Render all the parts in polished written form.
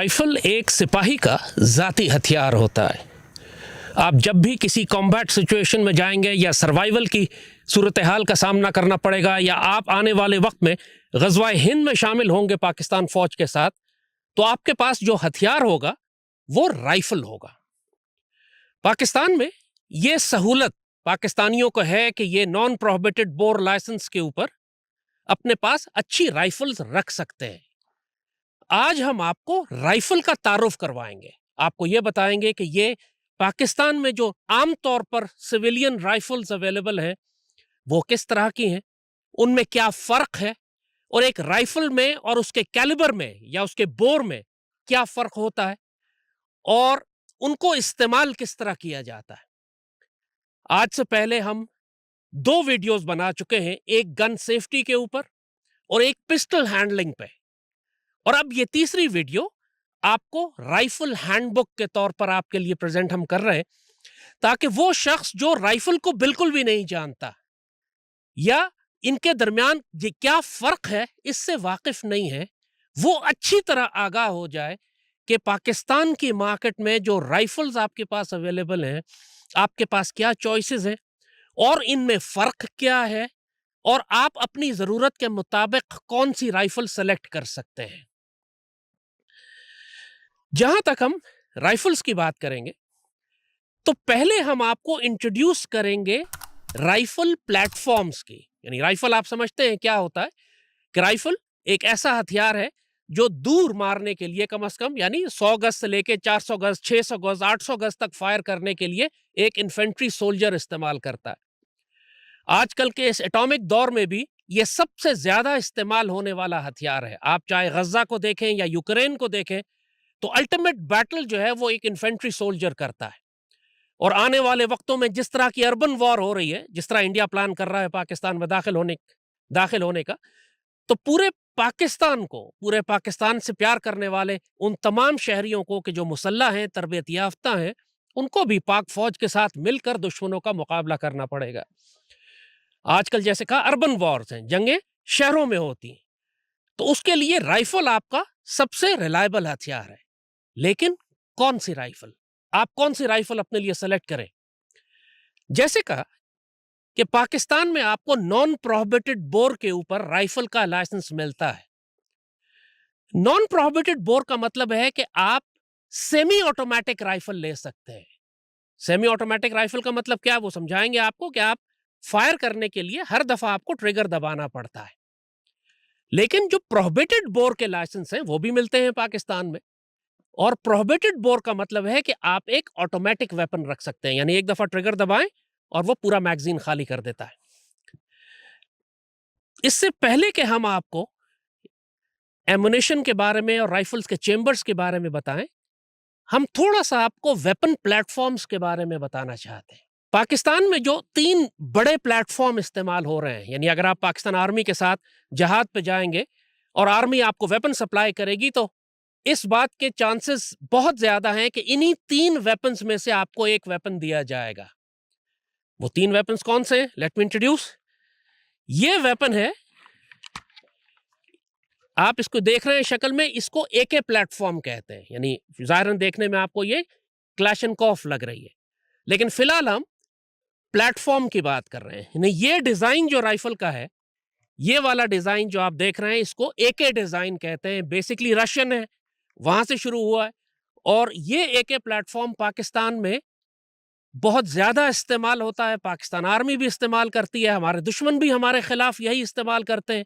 Rifle एक सिपाही का ज़ाती हथियार होता है। आप जब भी किसी कॉम्बैट सिचुएशन में जाएंगे या सर्वाइवल की सूरत हाल का सामना करना पड़ेगा या आप आने वाले वक्त में ग़ज़वा-ए हिंद में शामिल होंगे पाकिस्तान फ़ौज के साथ, तो आपके पास जो हथियार होगा वो राइफल होगा। पाकिस्तान में ये सहूलत पाकिस्तानियों को है कि ये नॉन प्रोहिबिटेड बोर लाइसेंस के ऊपर अपने पास अच्छी राइफल्स रख सकते हैं। आज हम आपको राइफल का तारुफ करवाएंगे। आपको ये बताएंगे कि ये पाकिस्तान में जो आमतौर पर सिविलियन राइफल्स अवेलेबल हैं वो किस तरह की हैं, उनमें क्या फ़र्क है और एक राइफल में और उसके कैलिबर में या उसके बोर में क्या फ़र्क होता है और उनको इस्तेमाल किस तरह किया जाता है। आज से पहले हम 2 वीडियोस बना चुके हैं, एक गन सेफ्टी के ऊपर और एक पिस्टल हैंडलिंग पे, और अब ये तीसरी वीडियो आपको राइफल हैंडबुक के तौर पर आपके लिए प्रेजेंट हम कर रहे हैं, ताकि वो शख्स जो राइफल को बिल्कुल भी नहीं जानता या इनके दरमियान ये क्या फर्क है इससे वाकिफ नहीं है, वो अच्छी तरह आगाह हो जाए कि पाकिस्तान की मार्केट में जो राइफल्स आपके पास अवेलेबल हैं, आपके पास क्या चॉइसेस हैं और इनमें फर्क क्या है और आप अपनी जरूरत के मुताबिक कौन सी राइफल सेलेक्ट कर सकते हैं। जहां तक हम राइफल्स की बात करेंगे तो पहले हम आपको इंट्रोड्यूस करेंगे राइफल प्लेटफॉर्म्स की। यानी राइफल आप समझते हैं क्या होता है कि राइफल एक ऐसा हथियार है जो दूर मारने के लिए कम से कम यानी 100 गज से लेके 400 गज, 600 गज, 800 गज तक फायर करने के लिए एक इन्फेंट्री सोल्जर इस्तेमाल करता है। आजकल के इस एटॉमिक दौर में भी ये सबसे ज्यादा इस्तेमाल होने वाला हथियार है। आप चाहे गजा को देखें या यूक्रेन को देखें तो अल्टीमेट बैटल जो है वो एक इन्फेंट्री सोल्जर करता है। और आने वाले वक्तों में जिस तरह की अर्बन वॉर हो रही है, जिस तरह इंडिया प्लान कर रहा है पाकिस्तान में दाखिल होने का, तो पूरे पाकिस्तान को, पूरे पाकिस्तान से प्यार करने वाले उन तमाम शहरियों को कि जो मुसल्लह हैं, तरबियत याफ्ता हैं, उनको भी पाक फौज के साथ मिलकर दुश्मनों का मुकाबला करना पड़ेगा। आजकल जैसे कहा अर्बन वॉर्स हैं, जंगें शहरों में होती हैं, तो उसके लिए राइफल आपका सबसे रिलायबल हथियार है। लेकिन कौन सी राइफल, आप कौन सी राइफल अपने लिए सेलेक्ट करें? जैसे कहा कि पाकिस्तान में आपको नॉन प्रोहिबिटेड बोर के ऊपर राइफल का लाइसेंस मिलता है। नॉन प्रोहिबिटेड बोर का मतलब है कि आप सेमी ऑटोमेटिक राइफल ले सकते हैं। सेमी ऑटोमेटिक राइफल का मतलब क्या है वो समझाएंगे आपको कि आप फायर करने के लिए हर दफा आपको ट्रिगर दबाना पड़ता है। लेकिन जो प्रोहिबिटेड बोर के लाइसेंस हैं वो भी मिलते हैं पाकिस्तान में, और प्रोहिबिटेड बोर का मतलब है कि आप एक ऑटोमेटिक वेपन रख सकते हैं, यानी एक दफा ट्रिगर दबाएं और वो पूरा मैगजीन खाली कर देता है। इससे पहले कि हम आपको एमुनेशन के बारे में और राइफल्स के चेंबर्स के बारे में बताएं, हम थोड़ा सा आपको वेपन प्लेटफॉर्म्स के बारे में बताना चाहते हैं। पाकिस्तान में जो 3 बड़े प्लेटफॉर्म इस्तेमाल हो रहे हैं, यानी अगर आप पाकिस्तान आर्मी के साथ जहाज पे जाएंगे और आर्मी आपको वेपन सप्लाई करेगी तो इस बात के चांसेस बहुत ज्यादा हैं कि इन्हीं 3 वेपन्स में से आपको एक वेपन दिया जाएगा। वो 3 वेपन्स कौन से हैं? Let me introduce. ये वेपन है, आप इसको देख रहे हैं शक्ल में, इसको एके प्लेटफॉर्म कहते हैं। यानी जाहिरन देखने में आपको ये क्लैशनकॉफ लग रही है, लेकिन फिलहाल हम प्लेटफॉर्म की बात कर रहे हैं। यानी ये डिजाइन जो राइफल का है, ये वाला डिजाइन जो आप देख रहे हैं, इसको एके डिजाइन कहते हैं। बेसिकली रशियन है, वहां से शुरू हुआ है, और ये एके प्लेटफॉर्म पाकिस्तान में बहुत ज्यादा इस्तेमाल होता है। पाकिस्तान आर्मी भी इस्तेमाल करती है, हमारे दुश्मन भी हमारे खिलाफ यही इस्तेमाल करते हैं।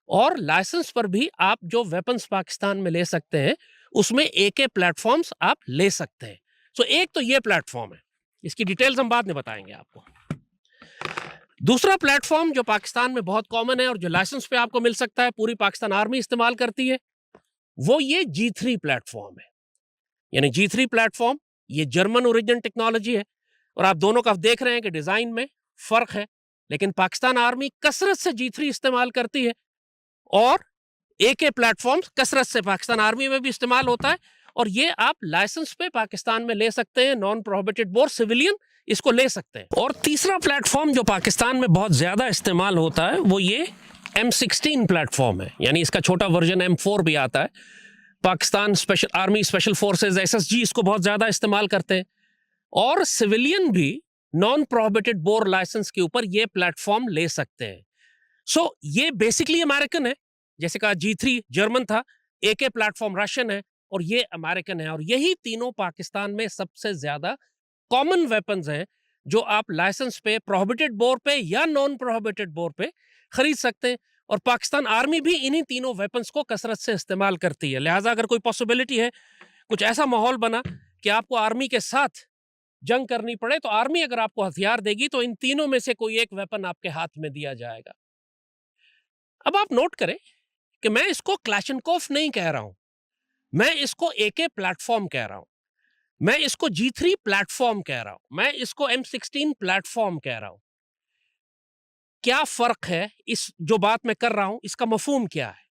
और लाइसेंस पर भी आप जो वेपन्स पाकिस्तान में ले सकते हैं उसमें एके प्लेटफॉर्म्स आप ले सकते हैं। सो एक तो ये प्लेटफॉर्म है, इसकी डिटेल्स हम बाद में बताएंगे आपको। दूसरा प्लेटफॉर्म जो पाकिस्तान में बहुत कॉमन है और जो लाइसेंस पे आपको मिल सकता है, पूरी पाकिस्तान आर्मी इस्तेमाल करती है, वो ये G3 प्लेटफॉर्म है। यानी G3 प्लेटफॉर्म ये जर्मन ओरिजिन टेक्नोलॉजी है, और आप दोनों का देख रहे हैं कि डिजाइन में फर्क है, लेकिन पाकिस्तान आर्मी कसरत से G3 इस्तेमाल करती है और एके प्लेटफॉर्म कसरत से पाकिस्तान आर्मी में भी इस्तेमाल होता है। और ये आप लाइसेंस पे पाकिस्तान में ले सकते हैं, नॉन प्रोहिबिटेड बोर सिविलियन इसको ले सकते हैं। और तीसरा प्लेटफॉर्म जो पाकिस्तान में बहुत ज्यादा इस्तेमाल होता है वो ये M16 प्लेटफॉर्म है। यानी इसका छोटा वर्जन M4 भी आता है। Pakistan special army special forces SSG इसको बहुत ज्यादा इस्तेमाल करते हैं, और सिविलियन भी नॉन प्रोहिबिटेड बोर लाइसेंस के ऊपर ये प्लेटफॉर्म ले सकते हैं। सो ये बेसिकली अमेरिकन है, जैसे कहा G3 जर्मन था, AK प्लेटफॉर्म रशियन है, और ये अमेरिकन है, और यही तीनों पाकिस्तान में सबसे ज्यादा कॉमन वेपन्स हैं जो आप लाइसेंस पे, प्रोहिबिटेड बोर पे या नॉन प्रोहिबिटेड बोर पे खरीद सकते हैं। और पाकिस्तान आर्मी भी इन्हीं तीनों वेपन्स को कसरत से इस्तेमाल करती है। लिहाजा अगर कोई पॉसिबिलिटी है, कुछ ऐसा माहौल बना कि आपको आर्मी के साथ जंग करनी पड़े, तो आर्मी अगर आपको हथियार देगी तो इन तीनों में से कोई एक वेपन आपके हाथ में दिया जाएगा। अब आप नोट करें कि मैं इसको क्लैशनकोफ नहीं कह रहा हूं, मैं इसको AK प्लेटफॉर्म कह रहा हूं, मैं इसको G3 प्लेटफॉर्म कह रहा हूं, मैं इसको M16 प्लेटफॉर्म कह रहा हूं। क्या फर्क है इस जो बात मैं कर रहा हूं, इसका मफहूम क्या है?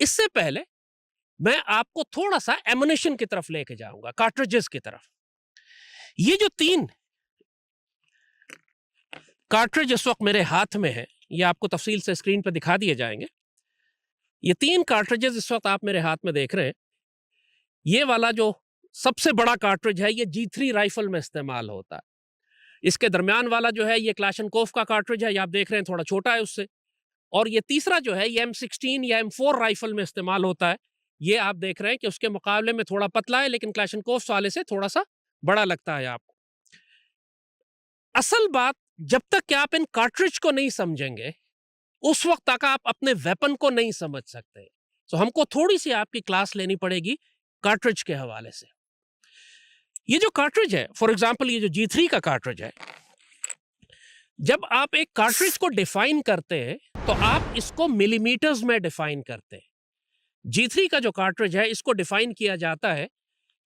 इससे पहले मैं आपको थोड़ा सा एमुनेशन की तरफ लेके जाऊंगा, कार्ट्रिजेस की तरफ। ये जो 3 कार्ट्रिज इस वक्त मेरे हाथ में है, ये आपको तफसील से स्क्रीन पर दिखा दिए जाएंगे। ये 3 कार्ट्रिजेस इस वक्त आप मेरे हाथ में देख रहे हैं। ये वाला जो सबसे बड़ा कार्ट्रिज है, ये G3 राइफल में इस्तेमाल होता है। इसके दरमियान वाला जो है, ये क्लैशनकोफ का कार्ट्रिज है, ये आप देख रहे हैं थोड़ा छोटा है उससे। और ये तीसरा जो है, ये M16 या M4 राइफल में इस्तेमाल होता है। ये आप देख रहे हैं कि उसके मुकाबले में थोड़ा पतला है, लेकिन क्लैशनकोफ वाले से थोड़ा सा बड़ा लगता है आपको। असल बात, जब तक कि आप इन कार्ट्रिज को नहीं समझेंगे, उस वक्त तक आप अपने वेपन को नहीं समझ सकते। तो हमको थोड़ी सी आपकी क्लास लेनी पड़ेगी कार्ट्रिज के हवाले से। ये जो कार्ट्रिज है, फॉर एग्जांपल ये जो G3 का कार्ट्रिज है, जब आप एक कार्ट्रिज को डिफाइन करते हैं तो आप इसको मिलीमीटर्स में डिफाइन करते हैं। G3 का जो कार्ट्रिज है, इसको डिफाइन किया जाता है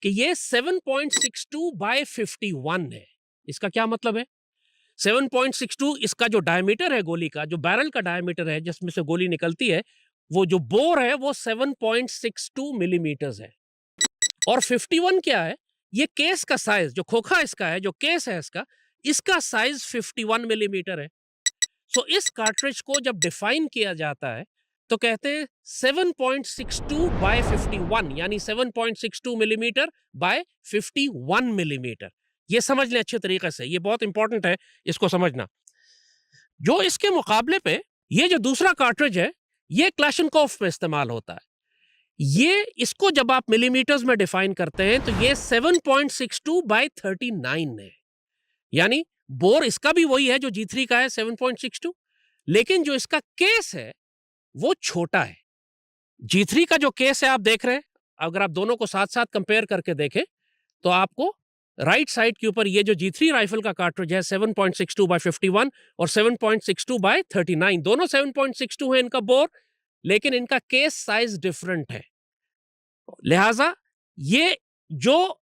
कि ये 7.62 बाय 51 है। इसका क्या मतलब है? 7.62 इसका जो डायमीटर है गोली का, जो बैरल का डायमीटर है जिसमें से गोली निकलती है, वो जो बोर है वो 7.62 मिलीमीटर्स है। और 51 क्या है? ये केस का साइज, जो खोखा इसका है, जो केस है इसका साइज 51 मिलीमीटर है। सो इस कार्ट्रिज को जब डिफाइन किया जाता है तो कहते हैं 7.62 बाय 51, यानी 7.62 मिलीमीटर बाय 51 मिलीमीटर। ये समझ लें अच्छे तरीके से, ये बहुत इंपॉर्टेंट है इसको समझना। जो इसके मुकाबले पे ये जो दूसरा कार्ट्रिज है, ये क्लैशनकोफ में इस्तेमाल होता है। ये इसको जब आप मिलीमीटर्स में डिफाइन करते हैं तो ये 7.62 बाय 39 है, यानी बोर इसका भी वही है जो G3 का है, 7.62, लेकिन जो इसका केस है वो छोटा है। G3 का जो केस है आप देख रहे हैं, अगर आप दोनों को साथ साथ कंपेयर करके देखें तो आपको राइट साइड के ऊपर ये जो G3 राइफल का कार्ट्रिज है 7.62 बाय 51 और 7.62 बाय 39, दोनों 7.62 है इनका बोर, लेकिन इनका केस साइज डिफरेंट है। लिहाजा ये जो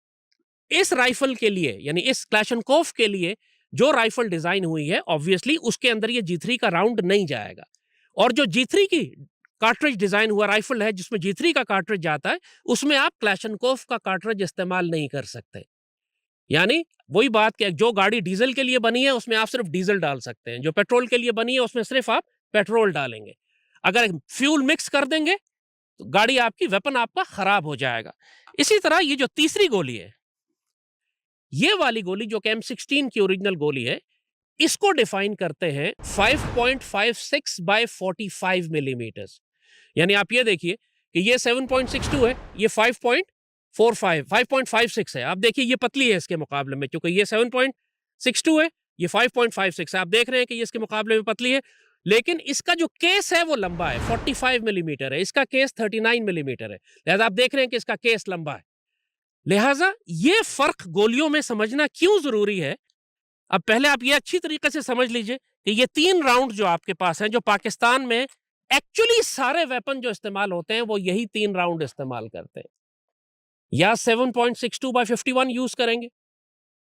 इस राइफल के लिए, यानी इस क्लैशनकोफ के लिए जो राइफल डिजाइन हुई है, ऑब्वियसली उसके अंदर ये G3 का राउंड नहीं जाएगा। और जो G3 की कार्ट्रिज डिजाइन हुआ राइफल है जिसमें G3 का कार्ट्रिज जाता है, उसमें आप क्लैशनकोफ का कार्ट्रिज इस्तेमाल नहीं कर सकते। यानी वही बात कि जो गाड़ी डीजल के लिए बनी है उसमें आप सिर्फ डीजल डाल सकते हैं, जो पेट्रोल के लिए बनी है उसमें सिर्फ आप पेट्रोल डालेंगे। अगर फ्यूल मिक्स कर देंगे तो गाड़ी आपकी, वेपन आपका खराब हो जाएगा। इसी तरह ये जो तीसरी गोली है, ये वाली गोली जो कि M16 की ओरिजिनल गोली है, इसको डिफाइन करते हैं 5.56 बाय 45 मिलीमीटर्स। यानी आप ये देखिए कि ये 7.62 है, ये 5.56 है। आप देखिए ये पतली है इसके मुकाबले में, क्योंकि ये 7.62 है, ये 5.56 है। आप देख रहे हैं कि ये इसके मुकाबले में पतली है, लेकिन इसका जो केस है वो लंबा है, 45 मिलीमीटर है, इसका केस 39 मिलीमीटर है। लिहाजा आप देख रहे हैं कि इसका केस लंबा है। लिहाजा ये फर्क गोलियों में समझना क्यों जरूरी है, अब पहले आप ये अच्छी तरीके से समझ लीजिए कि ये 3 राउंड जो आपके पास हैं, जो पाकिस्तान में एक्चुअली सारे वेपन जो इस्तेमाल होते हैं वो यही 3 राउंड इस्तेमाल करते हैं। या 7.62 बाय 51 यूज करेंगे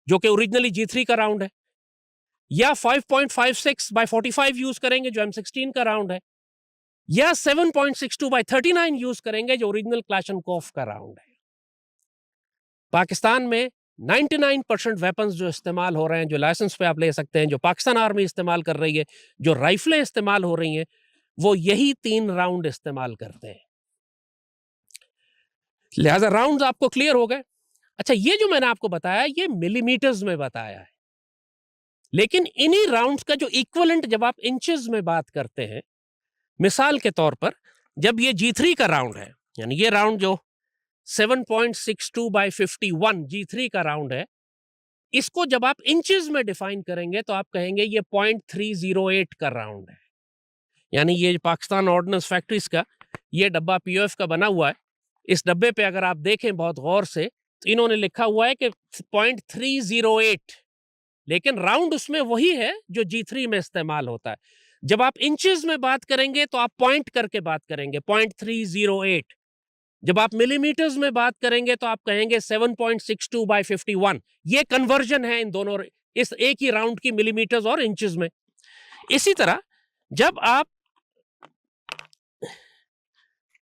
जो कि ओरिजिनली G3 का राउंड है, या 5.56 बाय 45 यूज करेंगे जो M16 का राउंड है, या 7.62 बाय 39 यूज करेंगे जो ओरिजिनल क्लैशनकोफ का राउंड है। पाकिस्तान में 99% वेपन्स जो इस्तेमाल हो रहे हैं, जो लाइसेंस पे आप ले सकते हैं, जो पाकिस्तान आर्मी इस्तेमाल कर रही है, जो राइफलें इस्तेमाल हो रही हैं, वो यही 3 राउंड इस्तेमाल करते हैं। लिहाजा राउंड्स आपको क्लियर हो गए। अच्छा, ये जो मैंने आपको बताया ये मिलीमीटर्स में बताया है, लेकिन इन्हीं राउंड्स का जो इक्विवेलेंट जब आप इंचेस में बात करते हैं, मिसाल के तौर पर जब ये G3 का राउंड है, यानी ये राउंड जो 7.62/51 G3 का राउंड है, इसको जब आप इंचेस में डिफाइन करेंगे तो आप कहेंगे ये 0.308 का राउंड है। यानी ये पाकिस्तान ऑर्डिनेंस फैक्ट्रीज का ये डब्बा पीओएफ का बना हुआ है। इस डब्बे पे अगर आप देखें बहुत गौर से तो इन्होंने लिखा हुआ है कि 0.308, लेकिन राउंड उसमें वही है जो G3 में इस्तेमाल होता है। जब आप इंचेस में बात करेंगे तो आप पॉइंट करके बात करेंगे 0.308। जब आप मिलीमीटर्स में बात करेंगे तो आप कहेंगे 7.62/51। ये कन्वर्जन है इन दोनों, इस एक ही राउंड की मिलीमीटर्स और इंचेस में। इसी तरह जब आप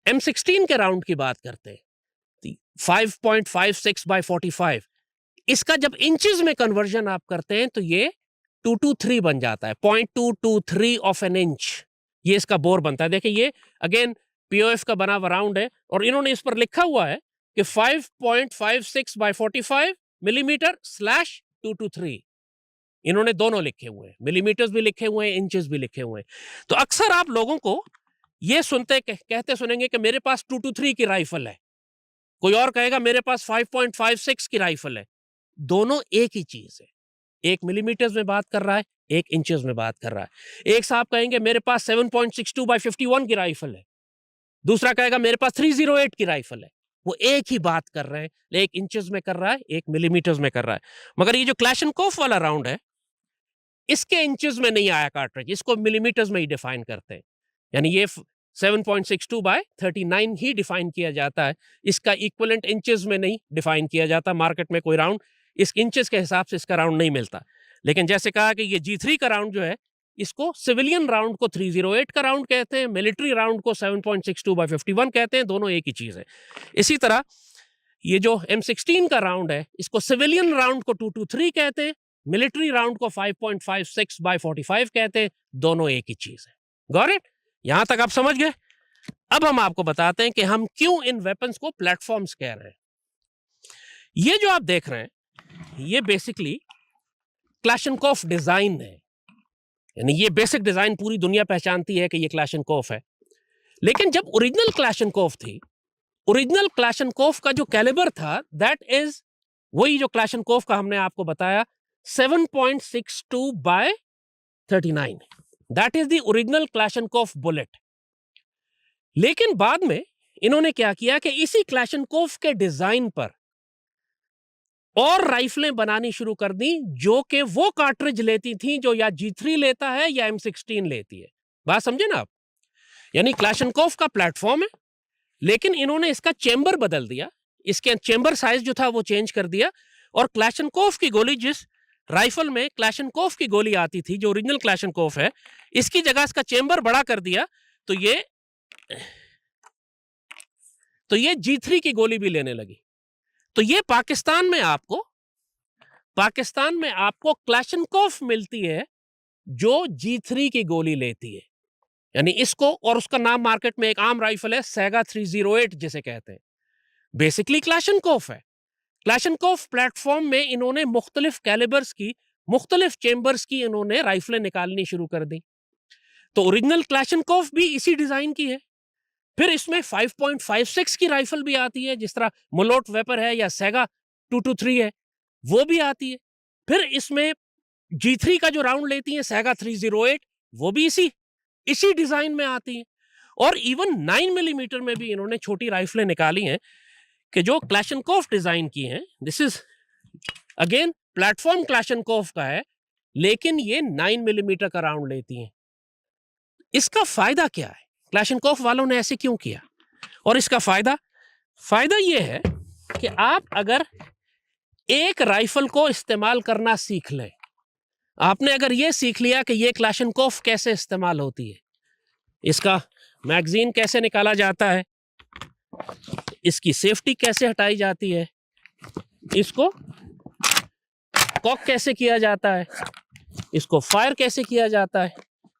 M16 के राउंड की बात करते हैं 5.56/45, इसका जब इंचेस में कन्वर्जन आप करते हैं तो ये 223 बन जाता है, 0.223 ऑफ एन इंच। ये इसका बोर बनता है। देखिए ये अगेन पीओएफ का बना हुआ राउंड है और इन्होंने इस पर लिखा हुआ है कि 5.56/45 मिलीमीटर / 223। इन्होंने दोनों लिखे हुए हैं, मिलीमीटर्स भी लिखे हुए हैं, इंचेस भी लिखे हुए हैं। तो अक्सर आप लोगों को ये कहते सुनेंगे कि मेरे पास 223 की राइफल है, कोई और कहेगा मेरे पास 5.56 की राइफल है। दोनों एक ही चीज है, एक मिलीमीटर्स में बात कर रहा है, एक इंचेस में बात कर रहा है। एक साहब कहेंगे मेरे पास 7.62/51 की राइफल है, दूसरा कहेगा मेरे पास 308 की राइफल है। वो एक ही बात कर रहे हैं, एक इंचेस में कर रहा है, एक मिलीमीटर्स में कर रहा है। मगर ये जो क्लैशनकोफ वाला राउंड है, इसके इंचेस में नहीं आया कार्ट्रिज, इसको मिलीमीटर्स में ही डिफाइन करते हैं। यानी ये 7.62/39 ही डिफाइन किया जाता है, इसका इक्विवेलेंट इंचेस में नहीं डिफाइन किया जाता। मार्केट में कोई राउंड इस इंचेस के हिसाब से इसका राउंड नहीं मिलता। लेकिन जैसे कहा कि ये G3 का राउंड जो है, इसको सिविलियन राउंड को 308 का राउंड कहते हैं, मिलिट्री राउंड को 7.62/51 कहते हैं, दोनों एक ही चीज है। इसी तरह ये जो M16 का राउंड है, इसको सिविलियन राउंड को 223 कहते हैं, मिलिट्री राउंड को 5.56/45 कहते हैं, दोनों एक ही चीज है। Got it? यहां तक आप समझ गए? अब हम आपको बताते हैं कि हम क्यों इन वेपन्स को प्लेटफॉर्म्स कह रहे हैं। ये जो आप देख रहे हैं, ये बेसिकली क्लैशनकोफ डिजाइन है, यानी ये बेसिक डिजाइन पूरी दुनिया पहचानती है कि ये क्लैशनकोफ है। लेकिन जब ओरिजिनल क्लैशनकोफ थी, ओरिजिनल क्लैशनकोफ का जो कैलिबर था, दैट इज वही जो क्लैशनकोफ का हमने आपको बताया 7.62/39, that is the original Kalashnikov bullet. लेकिन बाद में इन्होंने क्या किया कि इसी क्लैशनकोफ के डिजाइन पर और राइफलें बनानी शुरू कर दी जो कि वो कार्ट्रिज लेती थी जो या G3 लेता है या M16 लेती है। बात समझे ना आप? यानी क्लैशनकोफ का प्लेटफॉर्म है, लेकिन इन्होंने इसका चेंबर बदल दिया, इसके चेंबर साइज जो था वो चेंज कर दिया, और क्लैशनकोफ की गोली, जिस राइफल में क्लैशनकोफ की गोली आती थी जो ओरिजिनल क्लैशनकोफ है, इसकी जगह इसका चेंबर बड़ा कर दिया, तो ये G3 की गोली भी लेने लगी। तो ये पाकिस्तान में आपको क्लैशनकोफ मिलती है जो G3 की गोली लेती है, यानी इसको, और उसका नाम मार्केट में एक आम राइफल है सैगा 308 जिसे कहते हैं, बेसिकली क्लैशनकोफ है। क्लैशनकोफ प्लेटफॉर्म में इन्होंने मुख्तलिफ कैलिबर्स की, मुख्तलिफ चेंबर्स की इन्होंने राइफलें निकालनी शुरू कर दी। तो ओरिजिनल क्लैशनकोफ भी इसी डिजाइन की है। फिर इसमें 5.56 की राइफल भी आती है, जिस तरह मुलोट वेपर है या सैगा 223 है, वो भी आती है। फिर इसमें G3 का जो राउंड लेती है सैगा 308, वो भी इसी डिजाइन में आती है। और इवन 9 मिलीमीटर में भी इन्होंने छोटी राइफलें निकाली हैं कि जो क्लैशनकोफ डिजाइन की हैं। दिस इज अगेन प्लेटफॉर्म क्लैशनकोफ का है, लेकिन ये 9 मिलीमीटर का राउंड लेती हैं। इसका फायदा क्या है? क्लैशनकोफ वालों ने ऐसे क्यों किया? और इसका फायदा यह है कि आप अगर एक राइफल को इस्तेमाल करना सीख लें, आपने अगर यह सीख लिया कि यह क्लैशनकोफ कैसे इस्तेमाल होती है, इसका मैगजीन कैसे निकाला जाता है, इसकी सेफ्टी कैसे हटाई जाती है, इसको कॉक कैसे किया जाता है, इसको फायर कैसे किया जाता है,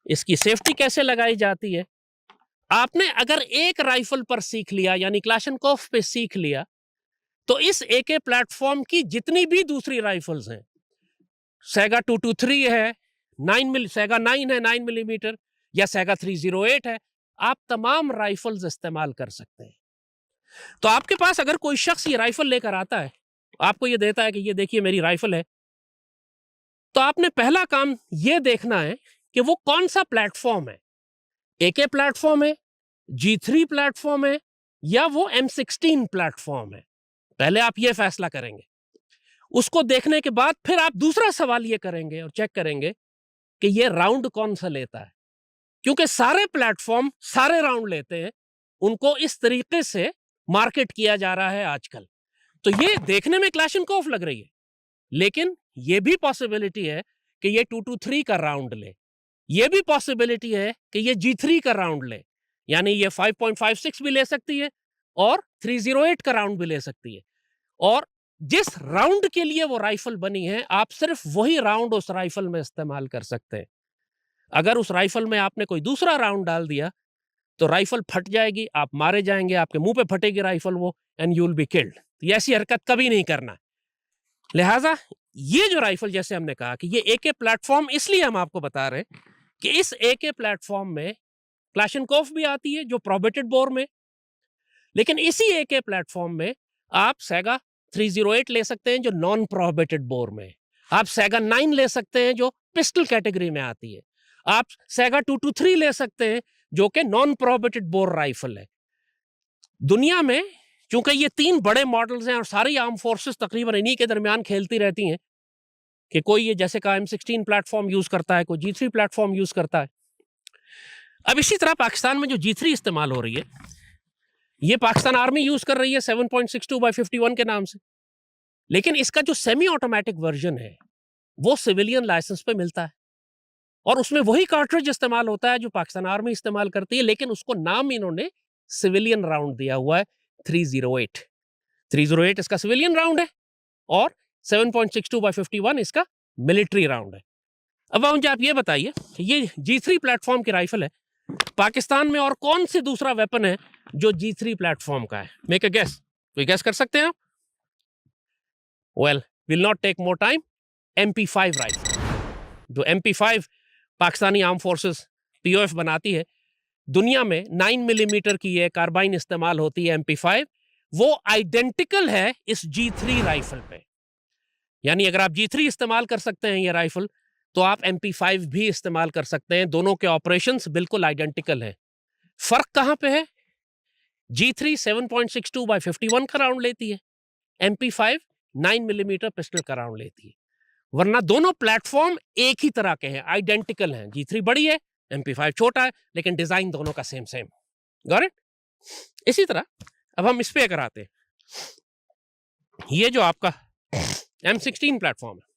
इसकी सेफ्टी कैसे लगाई जाती है, आपने अगर एक राइफल पर सीख लिया, यानी क्लाशनकोफ पे सीख लिया, तो इस एके प्लेटफॉर्म की जितनी भी दूसरी राइफल्स हैं, सेगा 223 है, सेगा 9 है 9 मिलीमीटर, या सेगा 308 है, आप तमाम राइफल्स इस्तेमाल कर सकते हैं। तो आपके पास अगर कोई शख्स ये राइफल लेकर आता है, आपको ये देता है कि ये देखिए मेरी राइफल है, तो आपने पहला काम ये देखना है कि वो कौन सा प्लेटफॉर्म है, एके प्लेटफॉर्म है, G3 प्लेटफॉर्म है, या वो M16 प्लेटफॉर्म है। पहले आप ये फैसला करेंगे। उसको देखने के बाद फिर आप दूसरा सवाल ये करेंगे और चेक करेंगे कि ये राउंड कौन सा लेता है, क्योंकि सारे प्लेटफॉर्म सारे राउंड लेते हैं, उनको इस तरीके से मार्केट किया जा रहा है आजकल। तो ये देखने में क्लैशनकोफ लग रही है, लेकिन ये भी पॉसिबिलिटी है कि ये 223 का राउंड ले, ये भी पॉसिबिलिटी है कि ये G3 का राउंड ले, यानी ये 5.56 भी ले सकती है और 308 का राउंड भी ले सकती है। और जिस राउंड के लिए वो राइफल बनी है, आप सिर्फ वही राउंड उस राइफल में इस्तेमाल कर सकते हैं। अगर उस राइफल में आपने कोई दूसरा राउंड डाल दिया तो राइफल फट जाएगी, आप मारे जाएंगे, आपके मुंह पे फटेगी राइफल वो, and you will be killed. तो ऐसी हरकत कभी नहीं करना। लिहाजा ये जो राइफल, जैसे हमने कहा कि ये एके प्लेटफॉर्म, इसलिए हम आपको बता रहे हैं कि इस एके प्लेटफॉर्म में क्लैशनकोफ भी आती है जो प्रोबेटेड बोर में, लेकिन इसी एके प्लेटफॉर्म में आप सेगा 308 ले सकते हैं जो नॉन प्रोबेटेड बोर में, आप सेगा 9 ले सकते हैं जो पिस्टल कैटेगरी में आती है, आप सेगा 223 ले सकते हैं जो कि नॉन प्रोबेटेड बोर राइफल है। दुनिया में चूंकि ये 3 बड़े मॉडल्स हैं और सारी आर्म फोर्सेस तकरीबन इन्हीं के दरमियान खेलती रहती हैं कि कोई ये जैसे का M16 प्लेटफॉर्म यूज करता है, कोई G3 प्लेटफॉर्म यूज करता है। अब इसी तरह पाकिस्तान में जो G3 इस्तेमाल हो रही है, ये पाकिस्तान आर्मी यूज कर रही है 7.62x51 के नाम से, लेकिन इसका जो सेमी ऑटोमेटिक वर्जन है वो सिविलियन लाइसेंस पे मिलता है और उसमें वही कार्ट्रिज इस्तेमाल होता है जो पाकिस्तान आर्मी इस्तेमाल करती है, लेकिन उसको नाम इन्होंने सिविलियन राउंड दिया हुआ है 308। 308 इसका सिविलियन राउंड है और 7.62x51 इसका मिलिट्री राउंड है। अब मुझे आप ये बताइए, ये G3 प्लेटफॉर्म की राइफल है, पाकिस्तान में और कौन सी दूसरा वेपन है जो G3 प्लेटफॉर्म का है? Make a guess. कोई गेस कर सकते हैं आप? Well, will not take more time. MP5 rifle, जो MP5 Pakistani arm forces POF बनाती है, दुनिया में 9 मिलीमीटर की ये कार्बाइन इस्तेमाल होती है MP5, वो आइडेंटिकल है इस G3 राइफल पे। यानी अगर आप G3 इस्तेमाल कर सकते हैं ये राइफल, तो आप MP5 भी इस्तेमाल कर सकते हैं। दोनों के ऑपरेशंस बिल्कुल आइडेंटिकल हैं। फर्क कहां पे है? G3 7.62x51 का राउंड लेती है, MP5 9 मिलीमीटर पिस्टल का राउंड लेती है, वरना दोनों प्लेटफॉर्म एक ही तरह के हैं, आइडेंटिकल हैं। G3 बड़ी है, MP5 छोटा है, लेकिन डिजाइन दोनों का सेम सेम। Got it? इसी तरह अब हम इस पे अगर आते हैं, ये जो आपका M16 प्लेटफॉर्म है,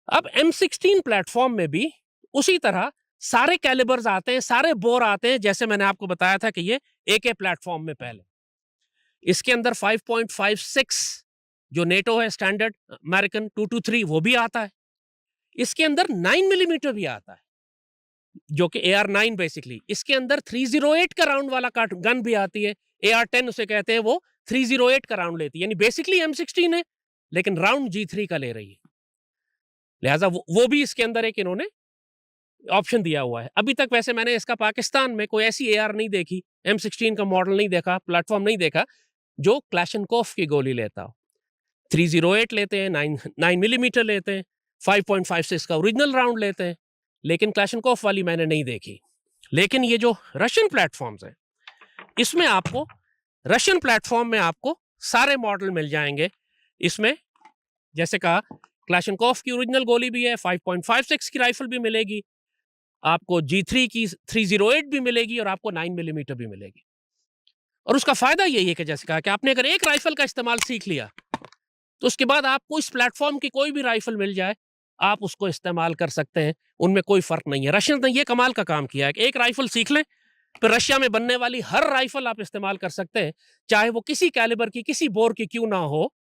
अब M16 प्लेटफॉर्म में भी उसी तरह सारे कैलिबर्स आते हैं, सारे बोर आते हैं, जैसे मैंने आपको बताया था कि ये एके प्लेटफॉर्म में पहले इसके अंदर 5.56 जो नेटो है स्टैंडर्ड अमेरिकन 223 वो भी आता है, इसके अंदर 9 मिलीमीटर भी आता है जो कि AR9 बेसिकली, इसके अंदर 308 का राउंड वाला गन भी आती है, AR10 उसे कहते हैं, वो 308 का राउंड लेती है, यानी बेसिकली M16 है लेकिन राउंड G3 का ले रही है। लिहाजा वो भी इसके अंदर एक इन्होंने ऑप्शन दिया हुआ है। अभी तक वैसे मैंने इसका पाकिस्तान में कोई ऐसी AR नहीं देखी, M16 का मॉडल नहीं देखा, प्लेटफॉर्म नहीं देखा जो क्लैशनकोफ की गोली लेता हो। 308 लेते हैं, 9 मिलीमीटर लेते हैं, 5.56 का ओरिजिनल राउंड लेते हैं, लेकिन क्लैशनकोफ वाली मैंने नहीं देखी। लेकिन ये जो रशियन प्लेटफॉर्म्स हैं, इसमें आपको रशियन प्लेटफॉर्म में आपको सारे मॉडल मिल जाएंगे। इसमें जैसे कहा क्लैशनकोफ की ओरिजिनल गोली भी है, 5.56 की राइफल भी मिलेगी, आपको G3 की 308 भी मिलेगी और आपको 9 मिलीमीटर भी मिलेगी। और उसका फायदा यही है कि जैसे कहा कि आपने अगर एक राइफल का इस्तेमाल सीख लिया तो उसके बाद आपको इस प्लेटफॉर्म की कोई भी राइफल मिल जाए, आप उसको इस्तेमाल कर सकते हैं, उनमें कोई फर्क नहीं है। रशियन ने ये कमाल का काम किया है कि एक राइफल सीख लें, फिर रशिया में बनने वाली हर राइफल आप इस्तेमाल कर सकते हैं, चाहे वो किसी कैलिबर की, किसी बोर की क्यों ना हो,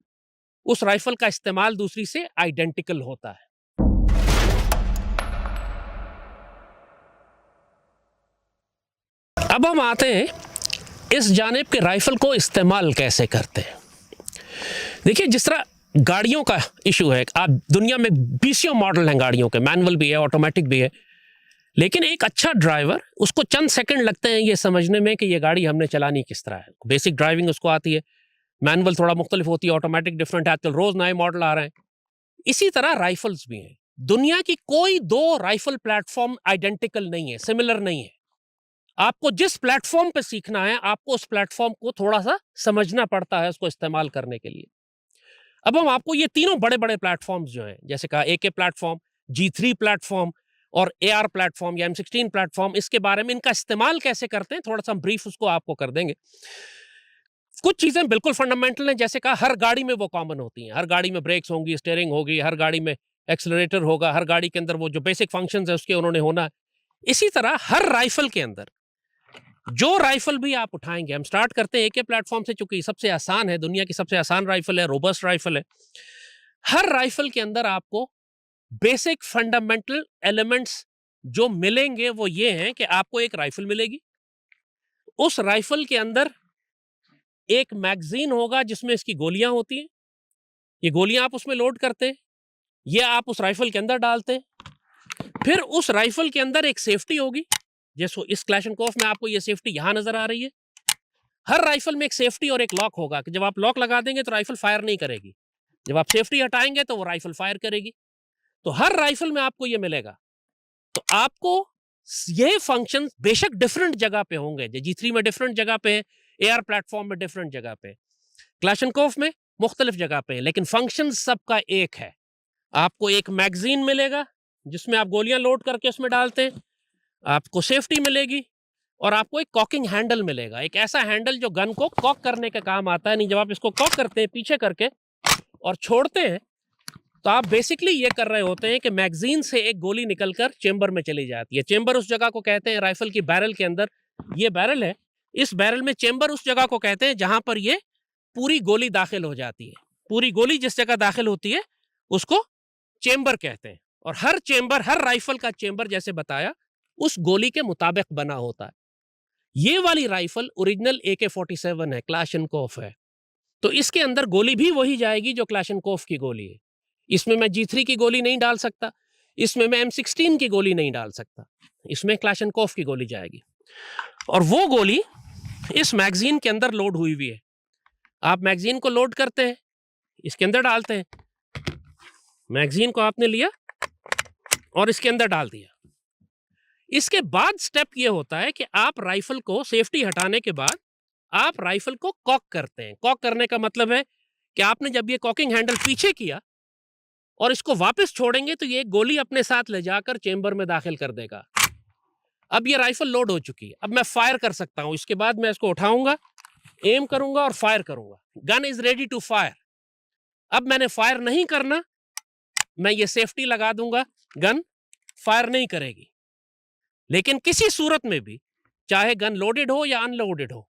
उस राइफल का इस्तेमाल दूसरी से आइडेंटिकल होता है। अब हम आते हैं इस जानिब के राइफल को इस्तेमाल कैसे करते हैं। देखिए, जिस तरह गाड़ियों का इशू है, आप दुनिया में बीसियों मॉडल हैं गाड़ियों के, मैनुअल भी है, ऑटोमेटिक भी है, लेकिन एक अच्छा ड्राइवर, उसको चंद सेकंड लगते हैं ये समझने में कि ये गाड़ी हमने चलानी किस तरह है। बेसिक ड्राइविंग उसको आती है, मैनुअल थोड़ा मुख्तलिफ होती है, ऑटोमेटिक डिफरेंट है, आजकल रोज नए मॉडल आ रहे हैं। इसी तरह राइफल्स भी हैं। दुनिया की कोई दो राइफल प्लेटफॉर्म आइडेंटिकल नहीं है, सिमिलर नहीं है। आपको जिस प्लेटफॉर्म पे सीखना है, आपको उस प्लेटफॉर्म को थोड़ा सा समझना पड़ता है उसको इस्तेमाल करने के लिए। अब हम आपको ये तीनों बड़े बड़े प्लेटफॉर्म्स जो हैं, जैसे कहा AK प्लेटफॉर्म, G3 प्लेटफॉर्म और AR प्लेटफॉर्म या M16 प्लेटफॉर्म, इसके बारे में, इनका इस्तेमाल कैसे करते हैं, थोड़ा सा हम ब्रीफ उसको आपको कर देंगे। कुछ चीजें बिल्कुल फंडामेंटल हैं, जैसे कहा हर गाड़ी में वो कॉमन होती हैं। हर गाड़ी में ब्रेक्स होंगी, स्टीयरिंग होगी, हर गाड़ी में एक्सेलरेटर होगा, हर गाड़ी के अंदर वो जो बेसिक फंक्शंस है उसके उन्होंने होना है। इसी तरह हर राइफल के अंदर, जो राइफल भी आप उठाएंगे, हम स्टार्ट करते हैं AK प्लेटफॉर्म से, चूंकि सबसे आसान है, दुनिया की सबसे आसान राइफल है, रोबस्ट राइफल है। हर राइफल के अंदर आपको बेसिक फंडामेंटल एलिमेंट्स जो मिलेंगे वो ये हैं कि आपको एक राइफल मिलेगी, उस राइफल के अंदर एक मैगजीन होगा जिसमें इसकी गोलियां होती हैं, ये गोलियां आप उसमें लोड करते हैं, ये आप उस राइफल के अंदर डालते हैं। फिर उस राइफल के अंदर एक सेफ्टी होगी, जैसे इस क्लैशनकोफ में आपको ये सेफ्टी यहां नजर आ रही है। हर राइफल में एक सेफ्टी और एक लॉक होगा कि जब आप लॉक लगा देंगे तो राइफल फायर नहीं करेगी, जब आप सेफ्टी हटाएंगे तो वो राइफल फायर करेगी। तो हर राइफल में आपको ये मिलेगा। तो आपको ये फंक्शन बेशक डिफरेंट जगह पे होंगे, G3 में डिफरेंट जगह पे है, AR प्लेटफॉर्म में डिफरेंट जगह पे, क्लैशनकोफ में मुख्तलिफ जगह पे है, लेकिन फंक्शन सबका एक है। आपको एक मैगजीन मिलेगा जिसमें आप गोलियां लोड करके उसमें डालते हैं, आपको सेफ्टी मिलेगी, और आपको एक कॉकिंग हैंडल मिलेगा, एक ऐसा हैंडल जो गन को कॉक करने का काम आता है। नहीं, जब आप इसको कॉक करते हैं पीछे करके और छोड़ते हैं, तो आप बेसिकली ये कर रहे होते हैं कि मैगजीन से एक गोली निकलकर चेंबर में चली जाती है। चेंबर उस जगह को कहते हैं राइफल की बैरल के अंदर, ये बैरल है, इस बैरल में चेंबर उस जगह को कहते हैं जहां पर ये पूरी गोली दाखिल हो जाती है। पूरी गोली जिस जगह दाखिल होती है उसको चेंबर कहते हैं। और हर चेंबर, हर राइफल का चेंबर जैसे बताया उस गोली के मुताबिक बना होता है। ये वाली राइफल ओरिजिनल AK-47 है, क्लैशनकोफ है, तो इसके अंदर गोली भी वही जाएगी जो क्लैशनकोफ की गोली है। इसमें मैं G3 की गोली नहीं डाल सकता, इसमें मैं M16 की गोली नहीं डाल सकता, इसमें क्लैशनकोफ की गोली जाएगी। और वो गोली इस मैगजीन के अंदर लोड हुई हुई है। आप मैगजीन को लोड करते हैं, इसके अंदर डालते हैं, मैगजीन को आपने लिया और इसके अंदर डाल दिया। इसके बाद स्टेप ये होता है कि आप राइफल को, सेफ्टी हटाने के बाद आप राइफल को कॉक करते हैं। कॉक करने का मतलब है कि आपने जब ये कॉकिंग हैंडल पीछे किया और इसको वापस छोड़ेंगे तो ये गोली अपने साथ ले जाकर चेंबर में दाखिल कर देगा। अब ये राइफल लोड हो चुकी है, अब मैं फायर कर सकता हूं। इसके बाद मैं इसको उठाऊंगा, एम करूंगा और फायर करूंगा। Gun is ready to fire. अब मैंने फायर नहीं करना, मैं ये सेफ्टी लगा दूंगा, गन फायर नहीं करेगी। लेकिन किसी सूरत में भी, चाहे गन लोडेड हो या अनलोडेड हो,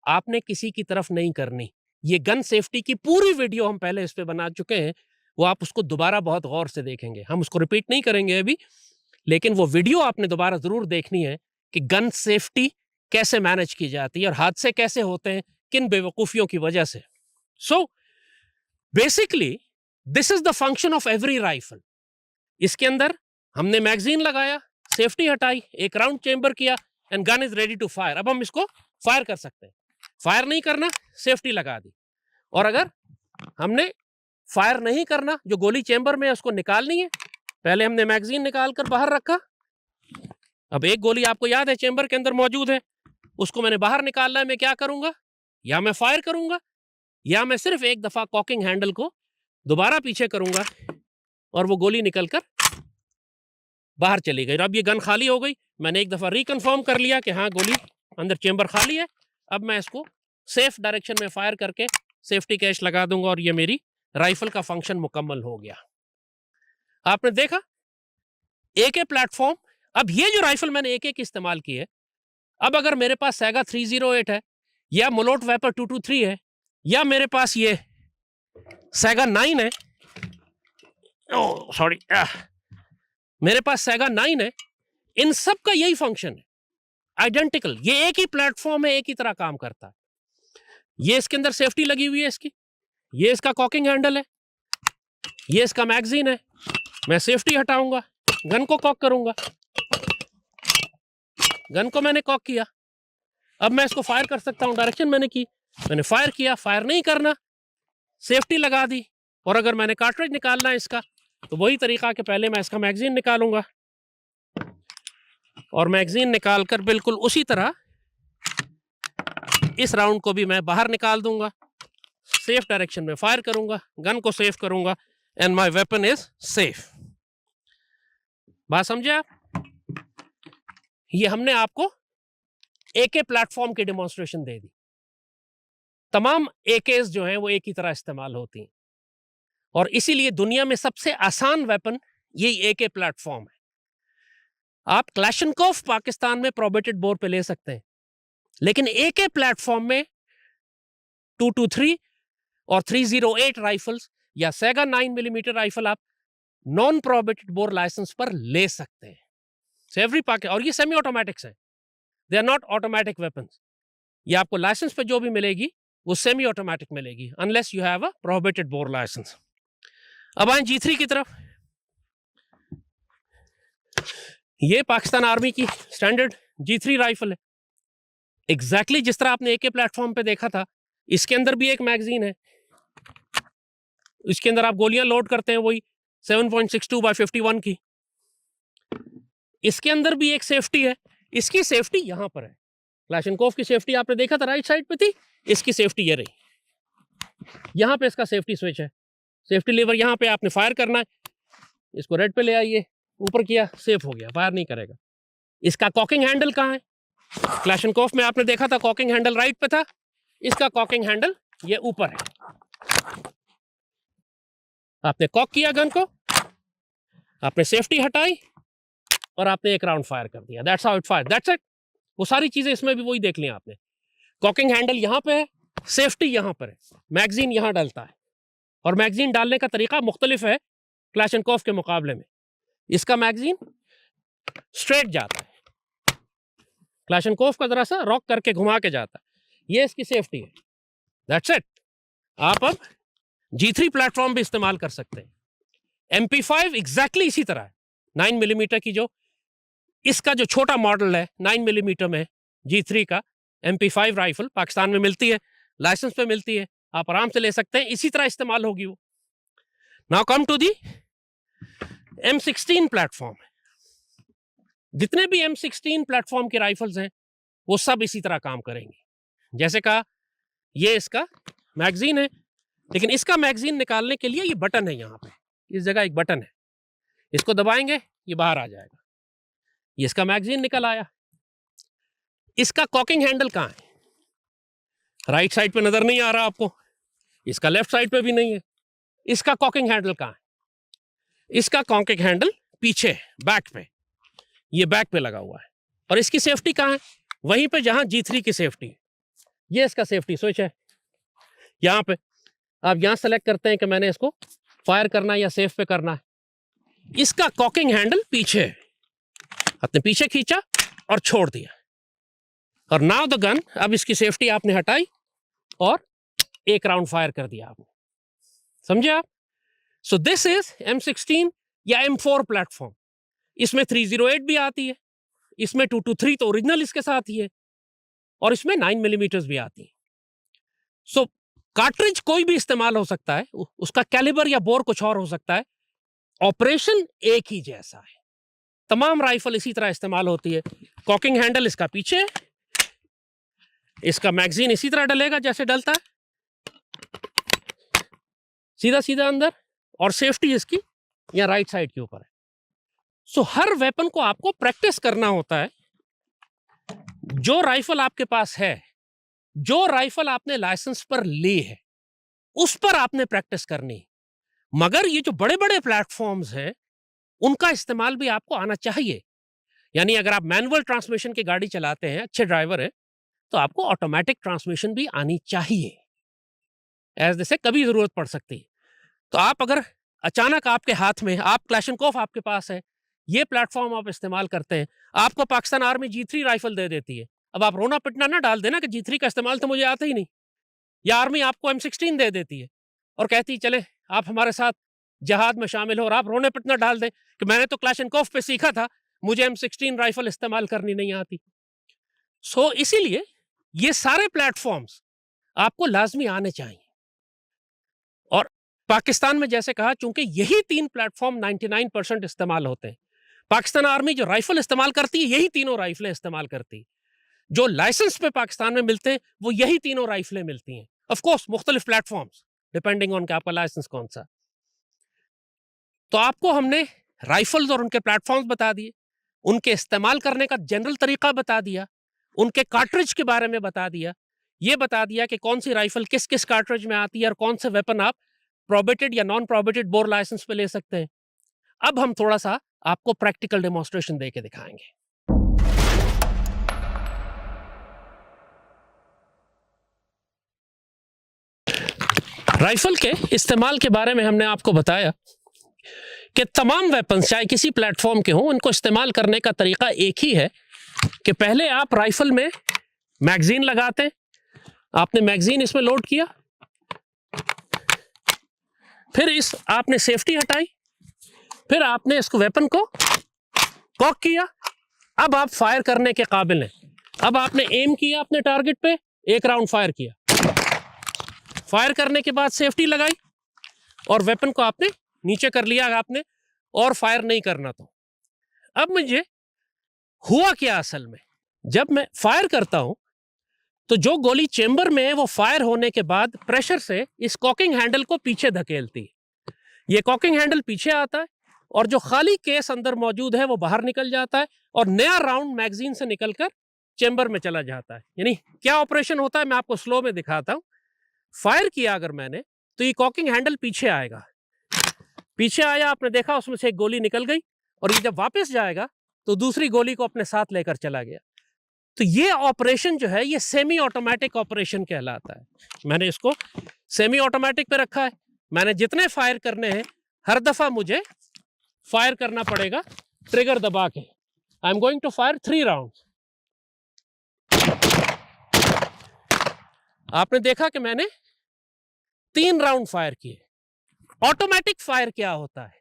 आपने किसी की तरफ नहीं करनी। ये गन सेफ्टी की पूरी वीडियो हम पहले इस पे बना चुके हैं, वो आप उसको दोबारा बहुत गौर से देखेंगे। हम उसको रिपीट नहीं करेंगे अभी, लेकिन वो वीडियो आपने दोबारा जरूर देखनी है कि गन सेफ्टी कैसे मैनेज की जाती है और हादसे कैसे होते हैं किन बेवकूफियों की वजह से। So basically this is the function of every rifle. इसके अंदर हमने मैगजीन लगाया, सेफ्टी हटाई, एक राउंड चेंबर किया and gun is ready to fire. अब हम इसको फायर कर सकते हैं। फायर नहीं करना, सेफ्टी लगा दी। और अगर हमने फायर नहीं करना, जो गोली चेंबर में है उसको निकालनी है, पहले हमने मैगजीन निकाल कर बाहर रखा, अब एक गोली आपको याद है चेंबर के अंदर मौजूद है, उसको मैंने बाहर निकालना है। मैं क्या करूंगा, या मैं फायर करूंगा या मैं सिर्फ एक दफा कॉकिंग हैंडल को दोबारा पीछे करूंगा और वो गोली निकलकर बाहर चली गई। अब ये गन खाली हो गई, मैंने एक दफा रिकन्फर्म कर लिया कि हाँ गोली अंदर चेंबर खाली है। अब मैं इसको सेफ डायरेक्शन में फायर करके सेफ्टी कैच लगा दूंगा और ये मेरी राइफल का फंक्शन मुकम्मल हो गया। आपने देखा AK प्लेटफॉर्म। अब ये जो राइफल मैंने AK की इस्तेमाल की है, अब अगर मेरे पास सैगा 308 है या मोलोट वेपर 223 है या मेरे पास ये सैगा 9 है, मेरे पास सैगा 9 है, इन सब का यही फंक्शन है। आइडेंटिकल, ये एक ही प्लेटफॉर्म है, एक ही तरह काम करता है। ये इसके अंदर सेफ्टी लगी हुई है इसकी, ये इसका कॉकिंग हैंडल है, ये इसका मैगजीन है। मैं सेफ्टी हटाऊंगा, गन को कॉक करूंगा, गन को मैंने कॉक किया, अब मैं इसको फायर कर सकता हूं। डायरेक्शन मैंने की, मैंने फायर किया, फायर नहीं करना, सेफ्टी लगा दी। और अगर मैंने कार्ट्रिज निकालना है इसका, तो वही तरीका कि पहले मैं इसका मैगजीन निकालूंगा और मैगजीन निकालकर बिल्कुल उसी तरह इस राउंड को भी मैं बाहर निकाल दूंगा, सेफ डायरेक्शन में फायर करूंगा, गन को सेफ करूंगा and my weapon is safe. बात समझे आप? ये हमने आपको एके प्लेटफॉर्म की डेमोन्स्ट्रेशन दे दी। तमाम एकेस जो हैं वो एक ही तरह इस्तेमाल होती हैं और इसीलिए दुनिया में सबसे आसान वेपन यही एके प्लेटफॉर्म है। आप क्लैशनकोफ पाकिस्तान में प्रोबेटेड बोर पे ले सकते हैं, लेकिन एके प्लेटफॉर्म में 223 और 308 राइफल्स या सेगा 9mm राइफल आप नॉन प्रोबेटेड बोर लाइसेंस पर ले सकते हैं। और ये सेमी ऑटोमेटिक्स हैं, they are not automatic weapons. ये आपको लाइसेंस पे जो भी मिलेगी वो सेमी ऑटोमेटिक मिलेगी, unless you have a prohibited bore licence. अब आए G3 की तरफ। ये पाकिस्तान आर्मी की स्टैंडर्ड G3 राइफल है, एग्जैक्टली जिस तरह आपने एके प्लेटफॉर्म पे देखा था। इसके अंदर भी एक मैगजीन है, इसके अंदर आप गोलियां लोड करते हैं वही 7.62x51 की। इसके अंदर भी एक सेफ्टी है, इसकी सेफ्टी यहां पर है। क्लैशनकोफ की सेफ्टी आपने देखा था राइट साइड पे थी, इसकी सेफ्टी ये रही। यहां पे इसका सेफ्टी स्विच है, सेफ्टी लीवर यहां पे आपने फायर करना है, इसको रेड पे ले आइए, ऊपर किया, सेफ हो गया, फायर नहीं करेगा। इसका कॉकिंग हैंडल कहां है? क्लैशनकोफ में आपने देखा था कॉकिंग हैंडल राइट पे था, इसका कॉकिंग हैंडल ये ऊपर है। आपने कॉक किया गन को, आपने सेफ्टी हटाई और आपने एक राउंड फायर कर दिया। That's how it fire, that's it. वो सारी चीजें इसमें भी वही देख लिया आपने। कॉकिंग हैंडल यहां पे है, सेफ्टी यहां पर है, मैगजीन यहां डालता है और मैगजीन डालने का तरीका मुख्तलिफ है क्लैशनकोफ के मुकाबले में। इसका मैगजीन स्ट्रेट जाता है, क्लैशनकोफ का जरा सा रॉक करके घुमा के जाता है। ये इसकी सेफ्टी है, दैट्स इट। आप अब G3 प्लेटफॉर्म भी इस्तेमाल कर सकते हैं। MP5 एग्जैक्टली इसी तरह है, 9mm की जो इसका जो छोटा मॉडल है 9mm में G3 का MP5 राइफल पाकिस्तान में मिलती है, लाइसेंस पे मिलती है, आप आराम से ले सकते हैं, इसी तरह इस्तेमाल होगी वो। Now come to the M16 platform. जितने भी M16 प्लेटफॉर्म के राइफल्स हैं वो सब इसी तरह काम करेंगे। जैसे कहा, ये इसका मैगजीन है, लेकिन इसका मैगजीन निकालने के लिए ये बटन है, यहाँ पे इस जगह एक बटन है, इसको दबाएंगे ये बाहर आ जाएगा। ये इसका मैगजीन निकल आया। इसका कॉकिंग हैंडल कहाँ है? राइट साइड पे नजर नहीं आ रहा आपको, इसका लेफ्ट साइड पे भी नहीं है। इसका कॉकिंग हैंडल कहाँ है? इसका कॉकिंग हैंडल पीछे बैक पे, ये बैक पे लगा हुआ है। और इसकी सेफ्टी कहाँ है? वहीं पे जहां G3 की सेफ्टी है। ये इसका सेफ्टी स्विच है, यहां पे आप यहां सेलेक्ट करते हैं कि मैंने इसको फायर करना है या सेफ पे करना है। इसका कॉकिंग हैंडल पीछे है, आपने पीछे खींचा और छोड़ दिया और नाउ द गन। अब इसकी सेफ्टी आपने हटाई और एक राउंड फायर कर दिया आपने, समझे आप? सो दिस इज M16 या M4 प्लेटफॉर्म। इसमें 308 भी आती है, इसमें 223 तो ओरिजिनल इसके साथ ही है और इसमें 9mm भी आती है। सो कार्ट्रिज कोई भी इस्तेमाल हो सकता है, उसका कैलिबर या बोर कुछ और हो सकता है, ऑपरेशन एक ही जैसा है। तमाम राइफल इसी तरह इस्तेमाल होती है। कॉकिंग हैंडल इसका पीछे है, इसका मैगजीन इसी तरह डलेगा जैसे डलता है, सीधा सीधा अंदर, और सेफ्टी इसकी या राइट साइड के ऊपर है। सो हर वेपन को आपको प्रैक्टिस करना होता है। जो राइफल आपके पास है, जो राइफल आपने लाइसेंस पर ली है, उस पर आपने प्रैक्टिस करनी है। मगर ये जो बड़े बड़े प्लेटफॉर्म्स हैं उनका इस्तेमाल भी आपको आना चाहिए। यानी अगर आप मैनुअल ट्रांसमिशन की गाड़ी चलाते हैं, अच्छे ड्राइवर हैं, तो आपको ऑटोमेटिक ट्रांसमिशन भी आनी चाहिए, ऐसे से कभी जरूरत पड़ सकती है। तो आप अगर अचानक आपके हाथ में, आप क्लैशनकोफ आपके पास है ये प्लेटफॉर्म आप इस्तेमाल करते हैं, आपको पाकिस्तान आर्मी G3 राइफल दे देती है, अब आप रोना पिटना ना डाल देना कि G3 का इस्तेमाल तो मुझे आता ही नहीं, या आर्मी आपको M16 दे देती है और कहती है चले आप हमारे साथ जहाद में शामिल हो, और आप रोने पिटना डाल दें कि मैंने तो क्लाशनकोव पे सीखा था, मुझे M16 राइफल इस्तेमाल करनी नहीं आती। सो इसीलिए ये सारे प्लेटफॉर्म्स आपको लाजमी आने चाहिए। और पाकिस्तान में जैसे कहा, चूंकि यही 3 प्लेटफॉर्म 99% इस्तेमाल होते हैं, पाकिस्तान आर्मी जो राइफल इस्तेमाल करती है यही तीनों राइफलें इस्तेमाल करती है, जो लाइसेंस पे पाकिस्तान में मिलते हैं वो यही तीनों राइफलें मिलती हैं। ऑफ कोर्स मुख्तलिफ प्लेटफॉर्म्स डिपेंडिंग ऑन आपका लाइसेंस कौन सा। तो आपको हमने राइफल्स और उनके प्लेटफॉर्म्स बता दिए, उनके इस्तेमाल करने का जनरल तरीका बता दिया, उनके कार्ट्रिज के बारे में बता दिया, ये बता दिया कि कौन सी राइफल किस किस कार्ट्रिज में आती है और कौन से वेपन आप प्रोबेटेड या नॉन प्रोबेटेड बोर लाइसेंस पे ले सकते हैं। अब हम थोड़ा सा आपको प्रैक्टिकल डेमोन्स्ट्रेशन दे के दिखाएंगे। राइफल के इस्तेमाल के बारे में हमने आपको बताया कि तमाम वेपन्स चाहे किसी प्लेटफॉर्म के हों, उनको इस्तेमाल करने का तरीका एक ही है कि पहले आप राइफल में मैगजीन लगाते हैं, आपने मैगजीन इसमें लोड किया, फिर आपने सेफ्टी हटाई, फिर आपने इसको वेपन को कॉक किया, अब आप फायर करने के काबिल हैं। अब आपने एम किया अपने टारगेट पे, एक राउंड फायर किया, फायर करने के बाद सेफ्टी लगाई और वेपन को आपने नीचे कर लिया आपने, और फायर नहीं करना। तो अब मुझे हुआ क्या, असल में जब मैं फायर करता हूं तो जो गोली चेंबर में है वो फायर होने के बाद प्रेशर से इस कॉकिंग हैंडल को पीछे धकेलती है। ये कॉकिंग हैंडल पीछे आता है और जो खाली केस अंदर मौजूद है वो बाहर निकल जाता है और नया राउंड मैगजीन से निकलकर चेंबर में चला जाता है। यानी क्या ऑपरेशन होता है मैं आपको स्लो में दिखाता हूं। फायर किया अगर मैंने तो ये कॉकिंग हैंडल पीछे आएगा, पीछे आया, आपने देखा उसमें से एक गोली निकल गई, और ये जब वापस जाएगा तो दूसरी गोली को अपने साथ लेकर चला गया। तो ये ऑपरेशन जो है ये सेमी ऑटोमेटिक ऑपरेशन कहलाता है। मैंने इसको सेमी ऑटोमेटिक पे रखा है, मैंने जितने फायर करने हैं हर दफा मुझे फायर करना पड़ेगा ट्रिगर दबा के। I am going to fire 3 round. आपने देखा कि मैंने 3 राउंड फायर किए। ऑटोमेटिक फायर क्या होता है?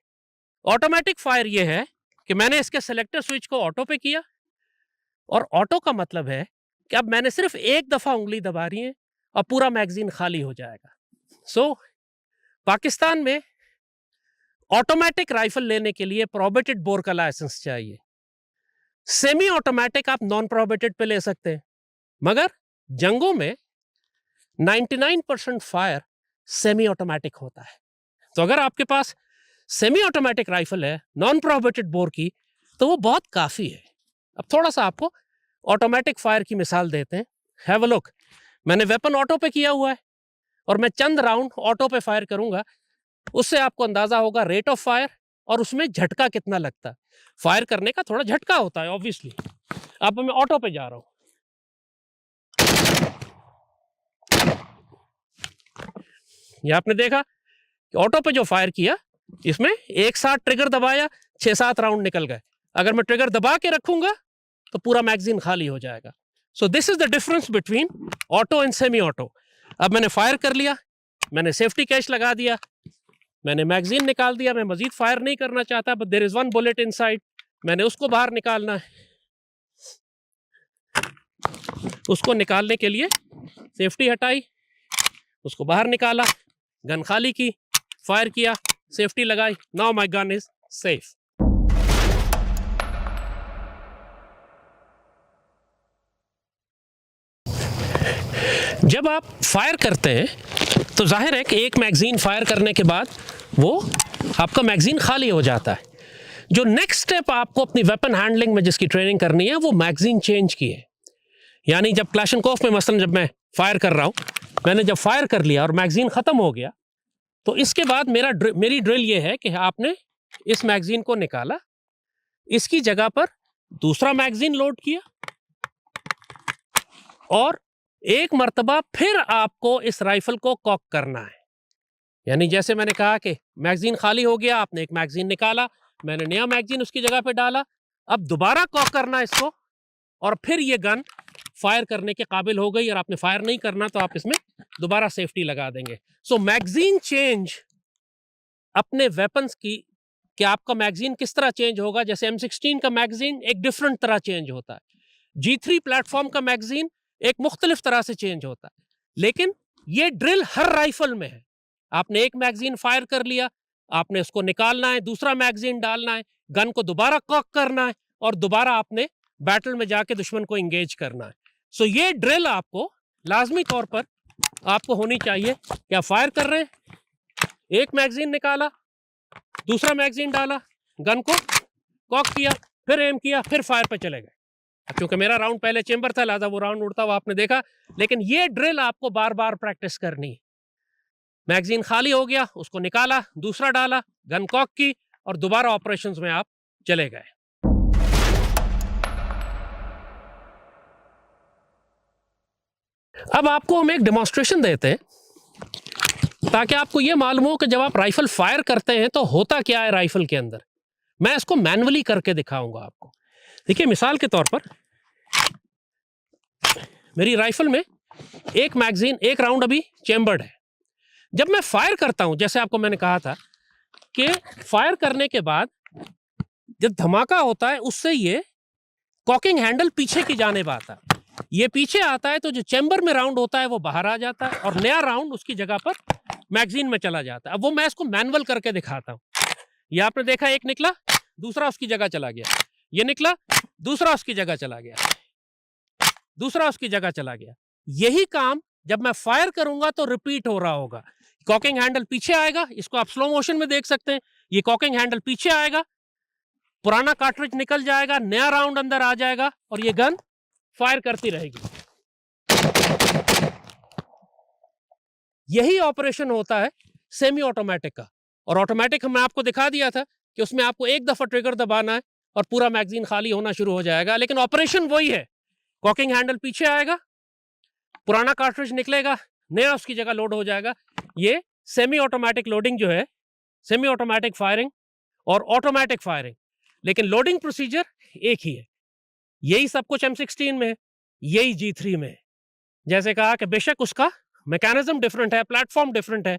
ऑटोमेटिक फायर ये है कि मैंने इसके सेलेक्टर स्विच को ऑटो पे किया, और ऑटो का मतलब है कि अब मैंने सिर्फ एक दफा उंगली दबा रही है और पूरा मैगजीन खाली हो जाएगा। सो पाकिस्तान में ऑटोमेटिक राइफल लेने के लिए प्रोबेटेड बोर का लाइसेंस चाहिए। सेमी ऑटोमेटिक आप नॉन प्रोबेटेड पे ले सकते हैं, मगर जंगों में 99% फायर सेमी ऑटोमेटिक होता है। तो अगर आपके पास सेमी ऑटोमेटिक राइफल है नॉन प्रोबेटेड बोर की, तो वो बहुत काफ़ी है। अब थोड़ा सा आपको ऑटोमेटिक फायर की मिसाल देते हैं। Have a look. मैंने वेपन ऑटो पे किया हुआ है और मैं चंद राउंड ऑटो पे फायर करूंगा, उससे आपको अंदाजा होगा रेट ऑफ फायर और उसमें झटका कितना लगता है। फायर करने का थोड़ा झटका होता है ऑब्वियसली। अब मैं ऑटो पे जा रहा हूं, ये आपने देखा कि ऑटो पे जो फायर किया इसमें एक साथ ट्रिगर दबाया, 6-7 राउंड निकल गए। अगर मैं ट्रिगर दबा के रखूंगा तो पूरा मैगजीन खाली हो जाएगा। So this is the difference between auto and semi auto. अब मैंने फायर कर लिया, मैंने सेफ्टी कैच लगा दिया, मैंने मैगजीन निकाल दिया, मैं मजीद फायर नहीं करना चाहता, but there is 1 bullet inside, मैंने उसको बाहर निकालना है। उसको निकालने के लिए सेफ्टी हटाई, उसको बाहर निकाला, गन खाली की, फायर किया, सेफ्टी लगाई, now my gun is safe. जब आप फायर करते हैं तो जाहिर है कि एक मैगजीन फायर करने के बाद वो आपका मैगजीन खाली हो जाता है। जो नेक्स्ट स्टेप आपको अपनी वेपन हैंडलिंग में जिसकी ट्रेनिंग करनी है वो मैगजीन चेंज की है। यानी जब क्लाशनकोफ में मसलन जब मैं फायर कर रहा हूँ, मैंने जब फायर कर लिया और मैगजीन ख़त्म हो गया, तो इसके बाद मेरी ड्रिल ये है कि आपने इस मैगजीन को निकाला, इसकी जगह पर दूसरा मैगजीन लोड किया, और एक मर्तबा फिर आपको इस राइफल को कॉक करना है। यानी जैसे मैंने कहा कि मैगजीन खाली हो गया, आपने एक मैगजीन निकाला, मैंने नया मैगजीन उसकी जगह पे डाला, अब दोबारा कॉक करना इसको और फिर ये गन फायर करने के काबिल हो गई। और आपने फायर नहीं करना तो आप इसमें दोबारा सेफ्टी लगा देंगे। सो मैगजीन चेंज अपने वेपन्स की, कि आपका मैगजीन किस तरह चेंज होगा। जैसे M16 का मैगजीन एक डिफरेंट तरह चेंज होता है, G3 प्लेटफॉर्म का मैगजीन एक मुख्तलिफ तरह से चेंज होता है। लेकिन ये ड्रिल हर राइफल में है। आपने एक मैगजीन फायर कर लिया, आपने उसको निकालना है, दूसरा मैगजीन डालना है, गन को दोबारा कॉक करना है और दोबारा आपने बैटल में जाके दुश्मन को इंगेज करना है। सो ये ड्रिल आपको लाजमी तौर पर आपको होनी चाहिए। क्या फायर कर रहे हैं, एक मैगजीन निकाला, दूसरा मैगजीन डाला, गन को कॉक किया, फिर एम किया, फिर फायर पे चले गए। क्योंकि मेरा राउंड पहले चेंबर था, लिहाजा वो राउंड उड़ता हुआ आपने देखा। लेकिन ये ड्रिल आपको बार बार प्रैक्टिस करनी है। मैगजीन खाली हो गया, उसको निकाला, दूसरा डाला, गन कॉक की और दोबारा ऑपरेशंस में आप चले गए। अब आपको हम एक डेमोन्स्ट्रेशन देते हैं ताकि आपको यह मालूम हो कि जब आप राइफल फायर करते हैं तो होता क्या है राइफल के अंदर। मैं इसको मैनुअली करके दिखाऊंगा आपको। देखिए, मिसाल के तौर पर मेरी राइफल में एक मैगजीन, एक राउंड अभी चेम्बर्ड है। जब मैं फायर करता हूं, जैसे आपको मैंने कहा था कि फायर करने के बाद जब धमाका होता है उससे ये कॉकिंग हैंडल पीछे की जानिब आता है। ये पीछे आता है तो जो चेम्बर में राउंड होता है वो बाहर आ जाता है और नया राउंड उसकी जगह पर मैगजीन में चला जाता है। अब वो मैं इसको मैनुअल करके दिखाता हूं। ये आपने देखा, एक निकला, दूसरा उसकी जगह चला गया, ये निकला, दूसरा उसकी जगह चला गया, दूसरा उसकी जगह चला गया। यही काम जब मैं फायर करूंगा तो रिपीट हो रहा होगा। कॉकिंग हैंडल पीछे आएगा, इसको आप स्लो मोशन में देख सकते हैं। ये कॉकिंग हैंडल पीछे आएगा, पुराना कार्ट्रिज निकल जाएगा, नया राउंड अंदर आ जाएगा और ये गन फायर करती रहेगी। यही ऑपरेशन होता है सेमी ऑटोमेटिक का। और ऑटोमेटिक हमने आपको दिखा दिया था कि उसमें आपको एक दफा ट्रिगर दबाना है और पूरा मैगजीन खाली होना शुरू हो जाएगा। लेकिन ऑपरेशन वही है, कॉकिंग हैंडल पीछे आएगा, पुराना कार्ट्रिज निकलेगा, नया उसकी जगह लोड हो जाएगा। ये सेमी ऑटोमेटिक लोडिंग जो है, सेमी ऑटोमेटिक फायरिंग और ऑटोमेटिक फायरिंग, लेकिन लोडिंग प्रोसीजर एक ही है। यही सब कुछ M16 में है, यही G3 में है। जैसे कहा कि बेशक उसका मैकेनिज्म डिफरेंट है, प्लेटफॉर्म डिफरेंट है,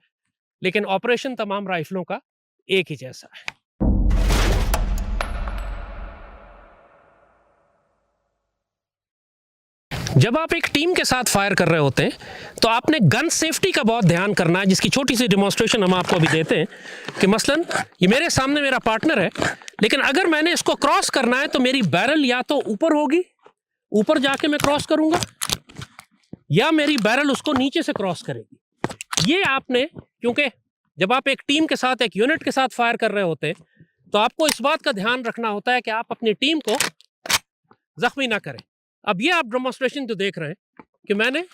लेकिन ऑपरेशन तमाम राइफलों का एक ही जैसा है। जब आप एक टीम के साथ फायर कर रहे होते हैं तो आपने गन सेफ्टी का बहुत ध्यान करना है, जिसकी छोटी सी डेमोन्स्ट्रेशन हम आपको अभी देते हैं कि मसलन ये मेरे सामने मेरा पार्टनर है, लेकिन अगर मैंने इसको क्रॉस करना है तो मेरी बैरल या तो ऊपर होगी, ऊपर जाके मैं क्रॉस करूंगा, या मेरी बैरल उसको नीचे से क्रॉस करेगी। ये आपने, क्योंकि जब आप एक टीम के साथ, एक यूनिट के साथ फायर कर रहे होते हैं तो आपको इस बात का ध्यान रखना होता है कि आप अपनी टीम को जख्मी ना करें। अब ये आप डेमोन्स्ट्रेशन जो देख रहे हैं कि मैंने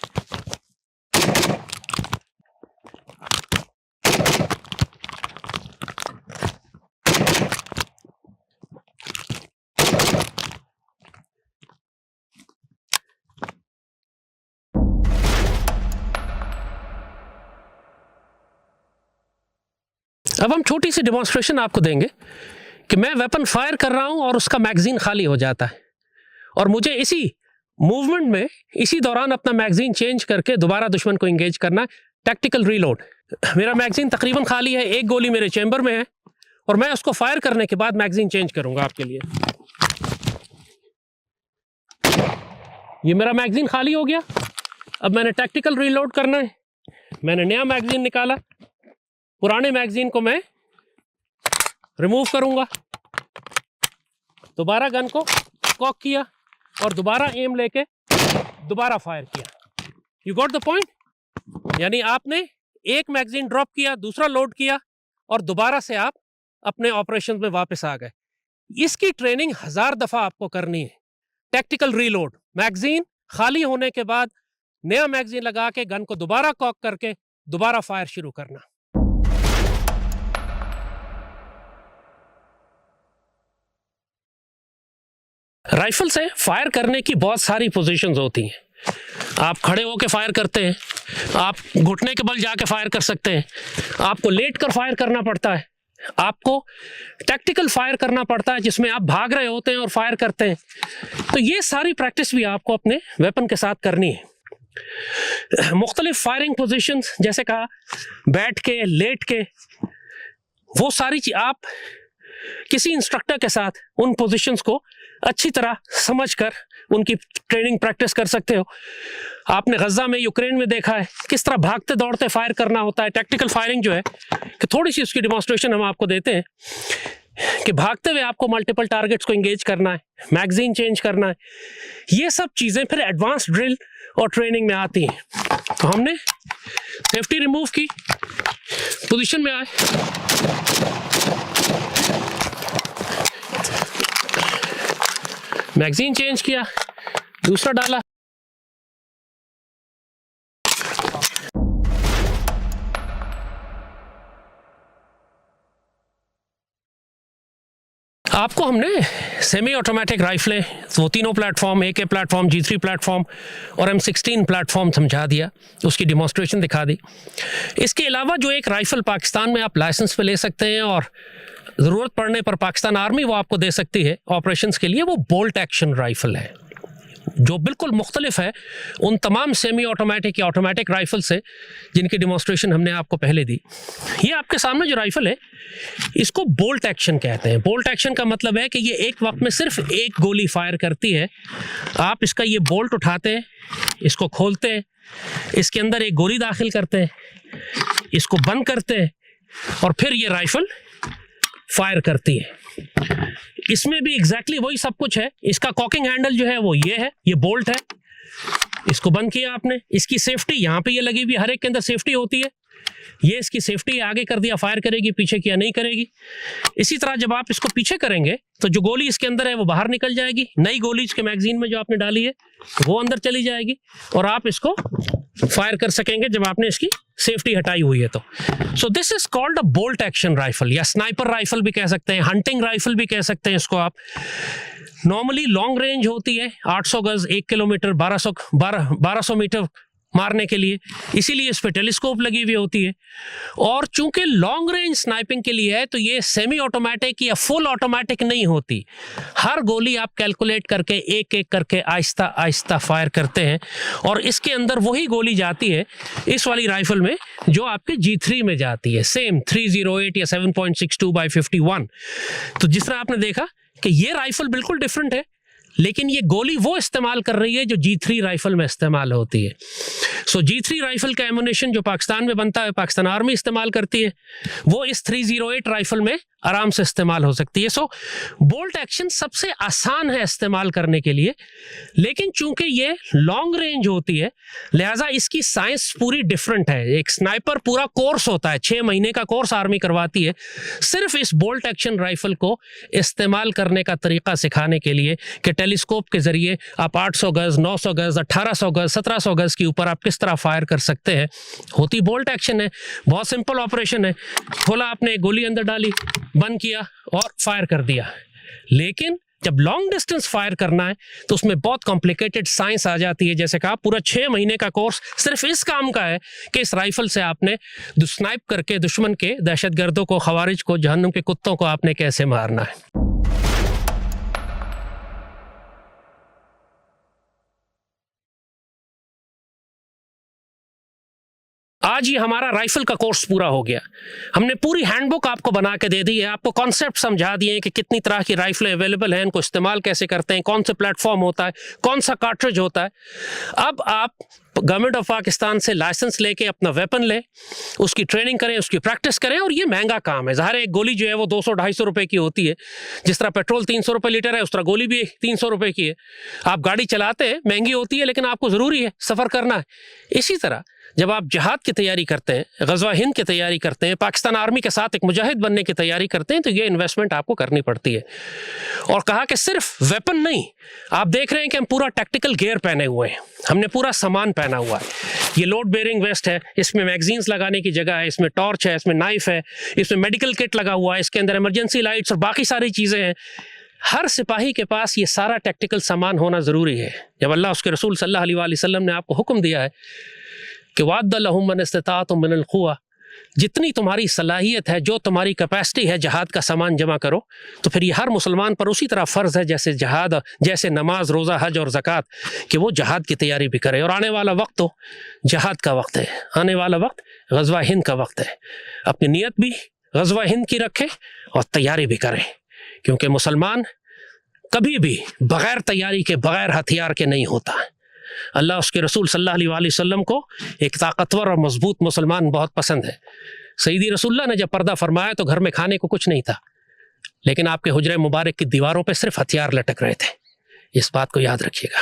अब हम छोटी सी डेमोन्स्ट्रेशन आपको देंगे कि मैं वेपन फायर कर रहा हूं और उसका मैगजीन खाली हो जाता है और मुझे इसी मूवमेंट में, इसी दौरान अपना मैगजीन चेंज करके दोबारा दुश्मन को इंगेज करना है। Tactical reload. मेरा मैगजीन तकरीबन खाली है, एक गोली मेरे चेंबर में है और मैं उसको फायर करने के बाद मैगजीन चेंज करूंगा आपके लिए। ये मेरा मैगजीन खाली हो गया, अब मैंने टैक्टिकल रीलोड करना है। मैंने नया मैगजीन निकाला, पुराने मैगजीन को मैं रिमूव करूंगा, दोबारा गन को कॉक किया और दोबारा एम लेके दोबारा फायर किया। You got the point? यानी आपने एक मैगजीन ड्रॉप किया, दूसरा लोड किया और दोबारा से आप अपने ऑपरेशन में वापस आ गए। इसकी ट्रेनिंग 1000 दफा आपको करनी है। टैक्टिकल रीलोड, मैगजीन खाली होने के बाद नया मैगजीन लगा के गन को दोबारा कॉक करके दोबारा फायर शुरू करना। राइफल से फायर करने की बहुत सारी पोजीशंस होती हैं। आप खड़े होकर फायर करते हैं, आप घुटने के बल जाके फायर कर सकते हैं, आपको लेट कर फायर करना पड़ता है, आपको टैक्टिकल फायर करना पड़ता है जिसमें आप भाग रहे होते हैं और फायर करते हैं। तो ये सारी प्रैक्टिस भी आपको अपने वेपन के साथ करनी है। मुख्तलिफ फायरिंग पोजीशंस, जैसे कहा बैठ के, लेट के, वो सारी चीज आप किसी इंस्ट्रक्टर के साथ उन पोजीशंस को अच्छी तरह समझकर उनकी ट्रेनिंग प्रैक्टिस कर सकते हो। आपने गज़ा में, यूक्रेन में देखा है किस तरह भागते दौड़ते फायर करना होता है। टैक्टिकल फायरिंग जो है कि थोड़ी सी उसकी डिमॉन्स्ट्रेशन हम आपको देते हैं कि भागते हुए आपको मल्टीपल टारगेट्स को एंगेज करना है, मैगजीन चेंज करना है। ये सब चीज़ें फिर एडवांस ड्रिल और ट्रेनिंग में आती हैं। तो हमने सेफ्टी रिमूव की, पोजीशन में आए, मैगजीन चेंज किया, दूसरा डाला, आपको हमने सेमी ऑटोमेटिक राइफलें, वो तीनों platform, AK platform, G3 platform और M16 प्लेटफॉर्म समझा दिया, उसकी डिमॉन्स्ट्रेशन दिखा दी। इसके अलावा जो एक राइफ़ल पाकिस्तान में आप लाइसेंस पे ले सकते हैं और ज़रूरत पड़ने पर पाकिस्तान आर्मी वो आपको दे सकती है ऑपरेशंस के लिए, वो बोल्ट एक्शन राइफ़ल है, जो बिल्कुल मुख्तलिफ है उन तमाम सेमी ऑटोमेटिक या ऑटोमेटिक राइफ़ल से जिनकी डिमॉन्स्ट्रेशन हमने आपको पहले दी। ये आपके सामने जो राइफ़ल है इसको बोल्ट एक्शन कहते हैं। बोल्ट एक्शन का मतलब है कि ये एक वक्त में सिर्फ एक गोली फायर करती है। आप इसका ये बोल्ट उठाते हैं, इसको खोलते हैं, इसके अंदर एक गोली दाखिल करते हैं, इसको बंद करते हैं और फिर ये राइफ़ल फायर करती है। इसमें भी एग्जैक्टली वही सब कुछ है। इसका कॉकिंग हैंडल जो है वो ये है, ये बोल्ट है, इसको बंद किया आपने, इसकी सेफ्टी यहाँ पे ये लगी हुई, हर एक के अंदर सेफ्टी होती है, ये इसकी सेफ्टी आगे कर दिया, फायर करेगी, पीछे किया नहीं करेगी। इसी तरह जब आप इसको पीछे करेंगे तो जो गोली इसके अंदर है वो बाहर निकल जाएगी, नई गोली इसके मैगजीन में जो आपने डाली है वो अंदर चली जाएगी और आप इसको फायर कर सकेंगे जब आपने इसकी सेफ्टी हटाई हुई है। तो so this is called a bolt action rifle, या स्नाइपर राइफल भी कह सकते हैं, हंटिंग राइफल भी कह सकते हैं इसको आप। नॉर्मली लॉन्ग रेंज होती है 800 गज, 1 किलोमीटर, 1200 मीटर मारने के लिए, इसीलिए इस पे टेलीस्कोप लगी हुई होती है। और चूंकि लॉन्ग रेंज स्नाइपिंग के लिए है तो ये सेमी ऑटोमेटिक या फुल ऑटोमेटिक नहीं होती। हर गोली आप कैलकुलेट करके एक एक करके आहिस्ता आहिस्ता फायर करते हैं और इसके अंदर वही गोली जाती है इस वाली राइफल में जो आपके G3 में जाती है, सेम 308 या 7.62x51। तो जिस तरह आपने देखा कि ये राइफल बिल्कुल डिफरेंट है, लेकिन ये गोली वो इस्तेमाल कर रही है जो G3 राइफल में इस्तेमाल होती है। सो G3 राइफल का एमुनेशन जो पाकिस्तान में बनता है, पाकिस्तान आर्मी इस्तेमाल करती है, वो इस 308 राइफल में आराम से इस्तेमाल हो सकती है। सो बोल्ट एक्शन सबसे आसान है इस्तेमाल करने के लिए, लेकिन चूंकि ये लॉन्ग रेंज होती है लिहाजा इसकी साइंस पूरी डिफरेंट है। एक स्नाइपर पूरा कोर्स होता है, 6 महीने का कोर्स आर्मी करवाती है सिर्फ इस बोल्ट एक्शन राइफल को इस्तेमाल करने का तरीका सिखाने के लिए कि टेलीस्कोप के जरिए आप 800 गज, 900 गज, 1800 गज, 1700 गज के ऊपर आप किस तरह फायर कर सकते हैं। होती बोल्ट एक्शन है, बहुत सिंपल ऑपरेशन है। खोला आपने, गोली अंदर डाली, बंद किया और फायर कर दिया। लेकिन जब लॉन्ग डिस्टेंस फायर करना है तो उसमें बहुत कॉम्प्लिकेटेड साइंस आ जाती है। जैसे कहा, पूरा 6 महीने का कोर्स सिर्फ इस काम का है कि इस राइफल से आपने स्नाइप करके दुश्मन के, दहशतगर्दों को, खवारिज को, जहन्नुम के कुत्तों को आपने कैसे मारना है। आज ये हमारा राइफल का कोर्स पूरा हो गया। हमने पूरी हैंडबुक आपको बना के दे दी है, आपको कॉन्सेप्ट समझा दिए हैं कि कितनी तरह की राइफलें अवेलेबल हैं, इनको इस्तेमाल कैसे करते हैं, कौन सा प्लेटफॉर्म होता है, कौन सा कार्ट्रिज होता है। अब आप गवर्नमेंट ऑफ पाकिस्तान से लाइसेंस लेके अपना वेपन लें, उसकी ट्रेनिंग करें, उसकी प्रैक्टिस करें। और ये महंगा काम है, ज़ाहिर है एक गोली जो है वो 200-250 रुपए की होती है। जिस तरह पेट्रोल 300 रुपये लीटर है, उस तरह गोली भी 300 रुपये की है। आप गाड़ी चलाते हैं, महंगी होती है, लेकिन आपको ज़रूरी है, सफ़र करना है। इसी तरह जब आप जिहाद की तैयारी करते हैं, ग़ज़वा हिंद की तैयारी करते हैं, पाकिस्तान आर्मी के साथ एक मुजाहिद बनने की तैयारी करते हैं, तो ये इन्वेस्टमेंट आपको करनी पड़ती है। और कहा कि सिर्फ वेपन नहीं, आप देख रहे हैं कि हम पूरा टैक्टिकल गियर पहने हुए हैं, हमने पूरा सामान पहना हुआ है। ये लोड बेयरिंग वेस्ट है, इसमें मैगजीन्स लगाने की जगह है, इसमें टॉर्च है, इसमें नाइफ है, इसमें मेडिकल किट लगा हुआ है, इसके अंदर इमरजेंसी लाइट्स और बाकी सारी चीज़ें हैं। हर सिपाही के पास ये सारा टैक्टिकल सामान होना ज़रूरी है। जब अल्लाह उसके रसूल सल्लल्लाहु अलैहि वसल्लम ने आपको हुक्म दिया है कि वाद्द लहुम मन इस्तताअतुम मिनल क़ुव्वा, जितनी तुम्हारी सलाहियत है, जो तुम्हारी कैपेसिटी है, जहाद का सामान जमा करो। तो फिर ये हर मुसलमान पर उसी तरह फ़र्ज़ है जैसे जहाद, जैसे नमाज, रोज़ा, हज और ज़कात, कि वो जहाद की तैयारी भी करे। और आने वाला वक्त तो जहाद का वक्त है, आने वाला वक्त ग़ज़वा हिंद का वक्त है। अपनी नीयत भी ग़ज़वा हिंद की रखें और तैयारी भी करें, क्योंकि मुसलमान कभी भी बग़ैर तैयारी के, बग़ैर हथियार के नहीं होता। अल्लाह उसके रसूल सल्लल्लाहु अलैहि वसल्लम को एक ताकतवर और मजबूत मुसलमान बहुत पसंद है। सईदी रसूलुल्लाह ने जब पर्दा फरमाया तो घर में खाने को कुछ नहीं था, लेकिन आपके हुजरे मुबारक की दीवारों पे सिर्फ हथियार लटक रहे थे। इस बात को याद रखिएगा।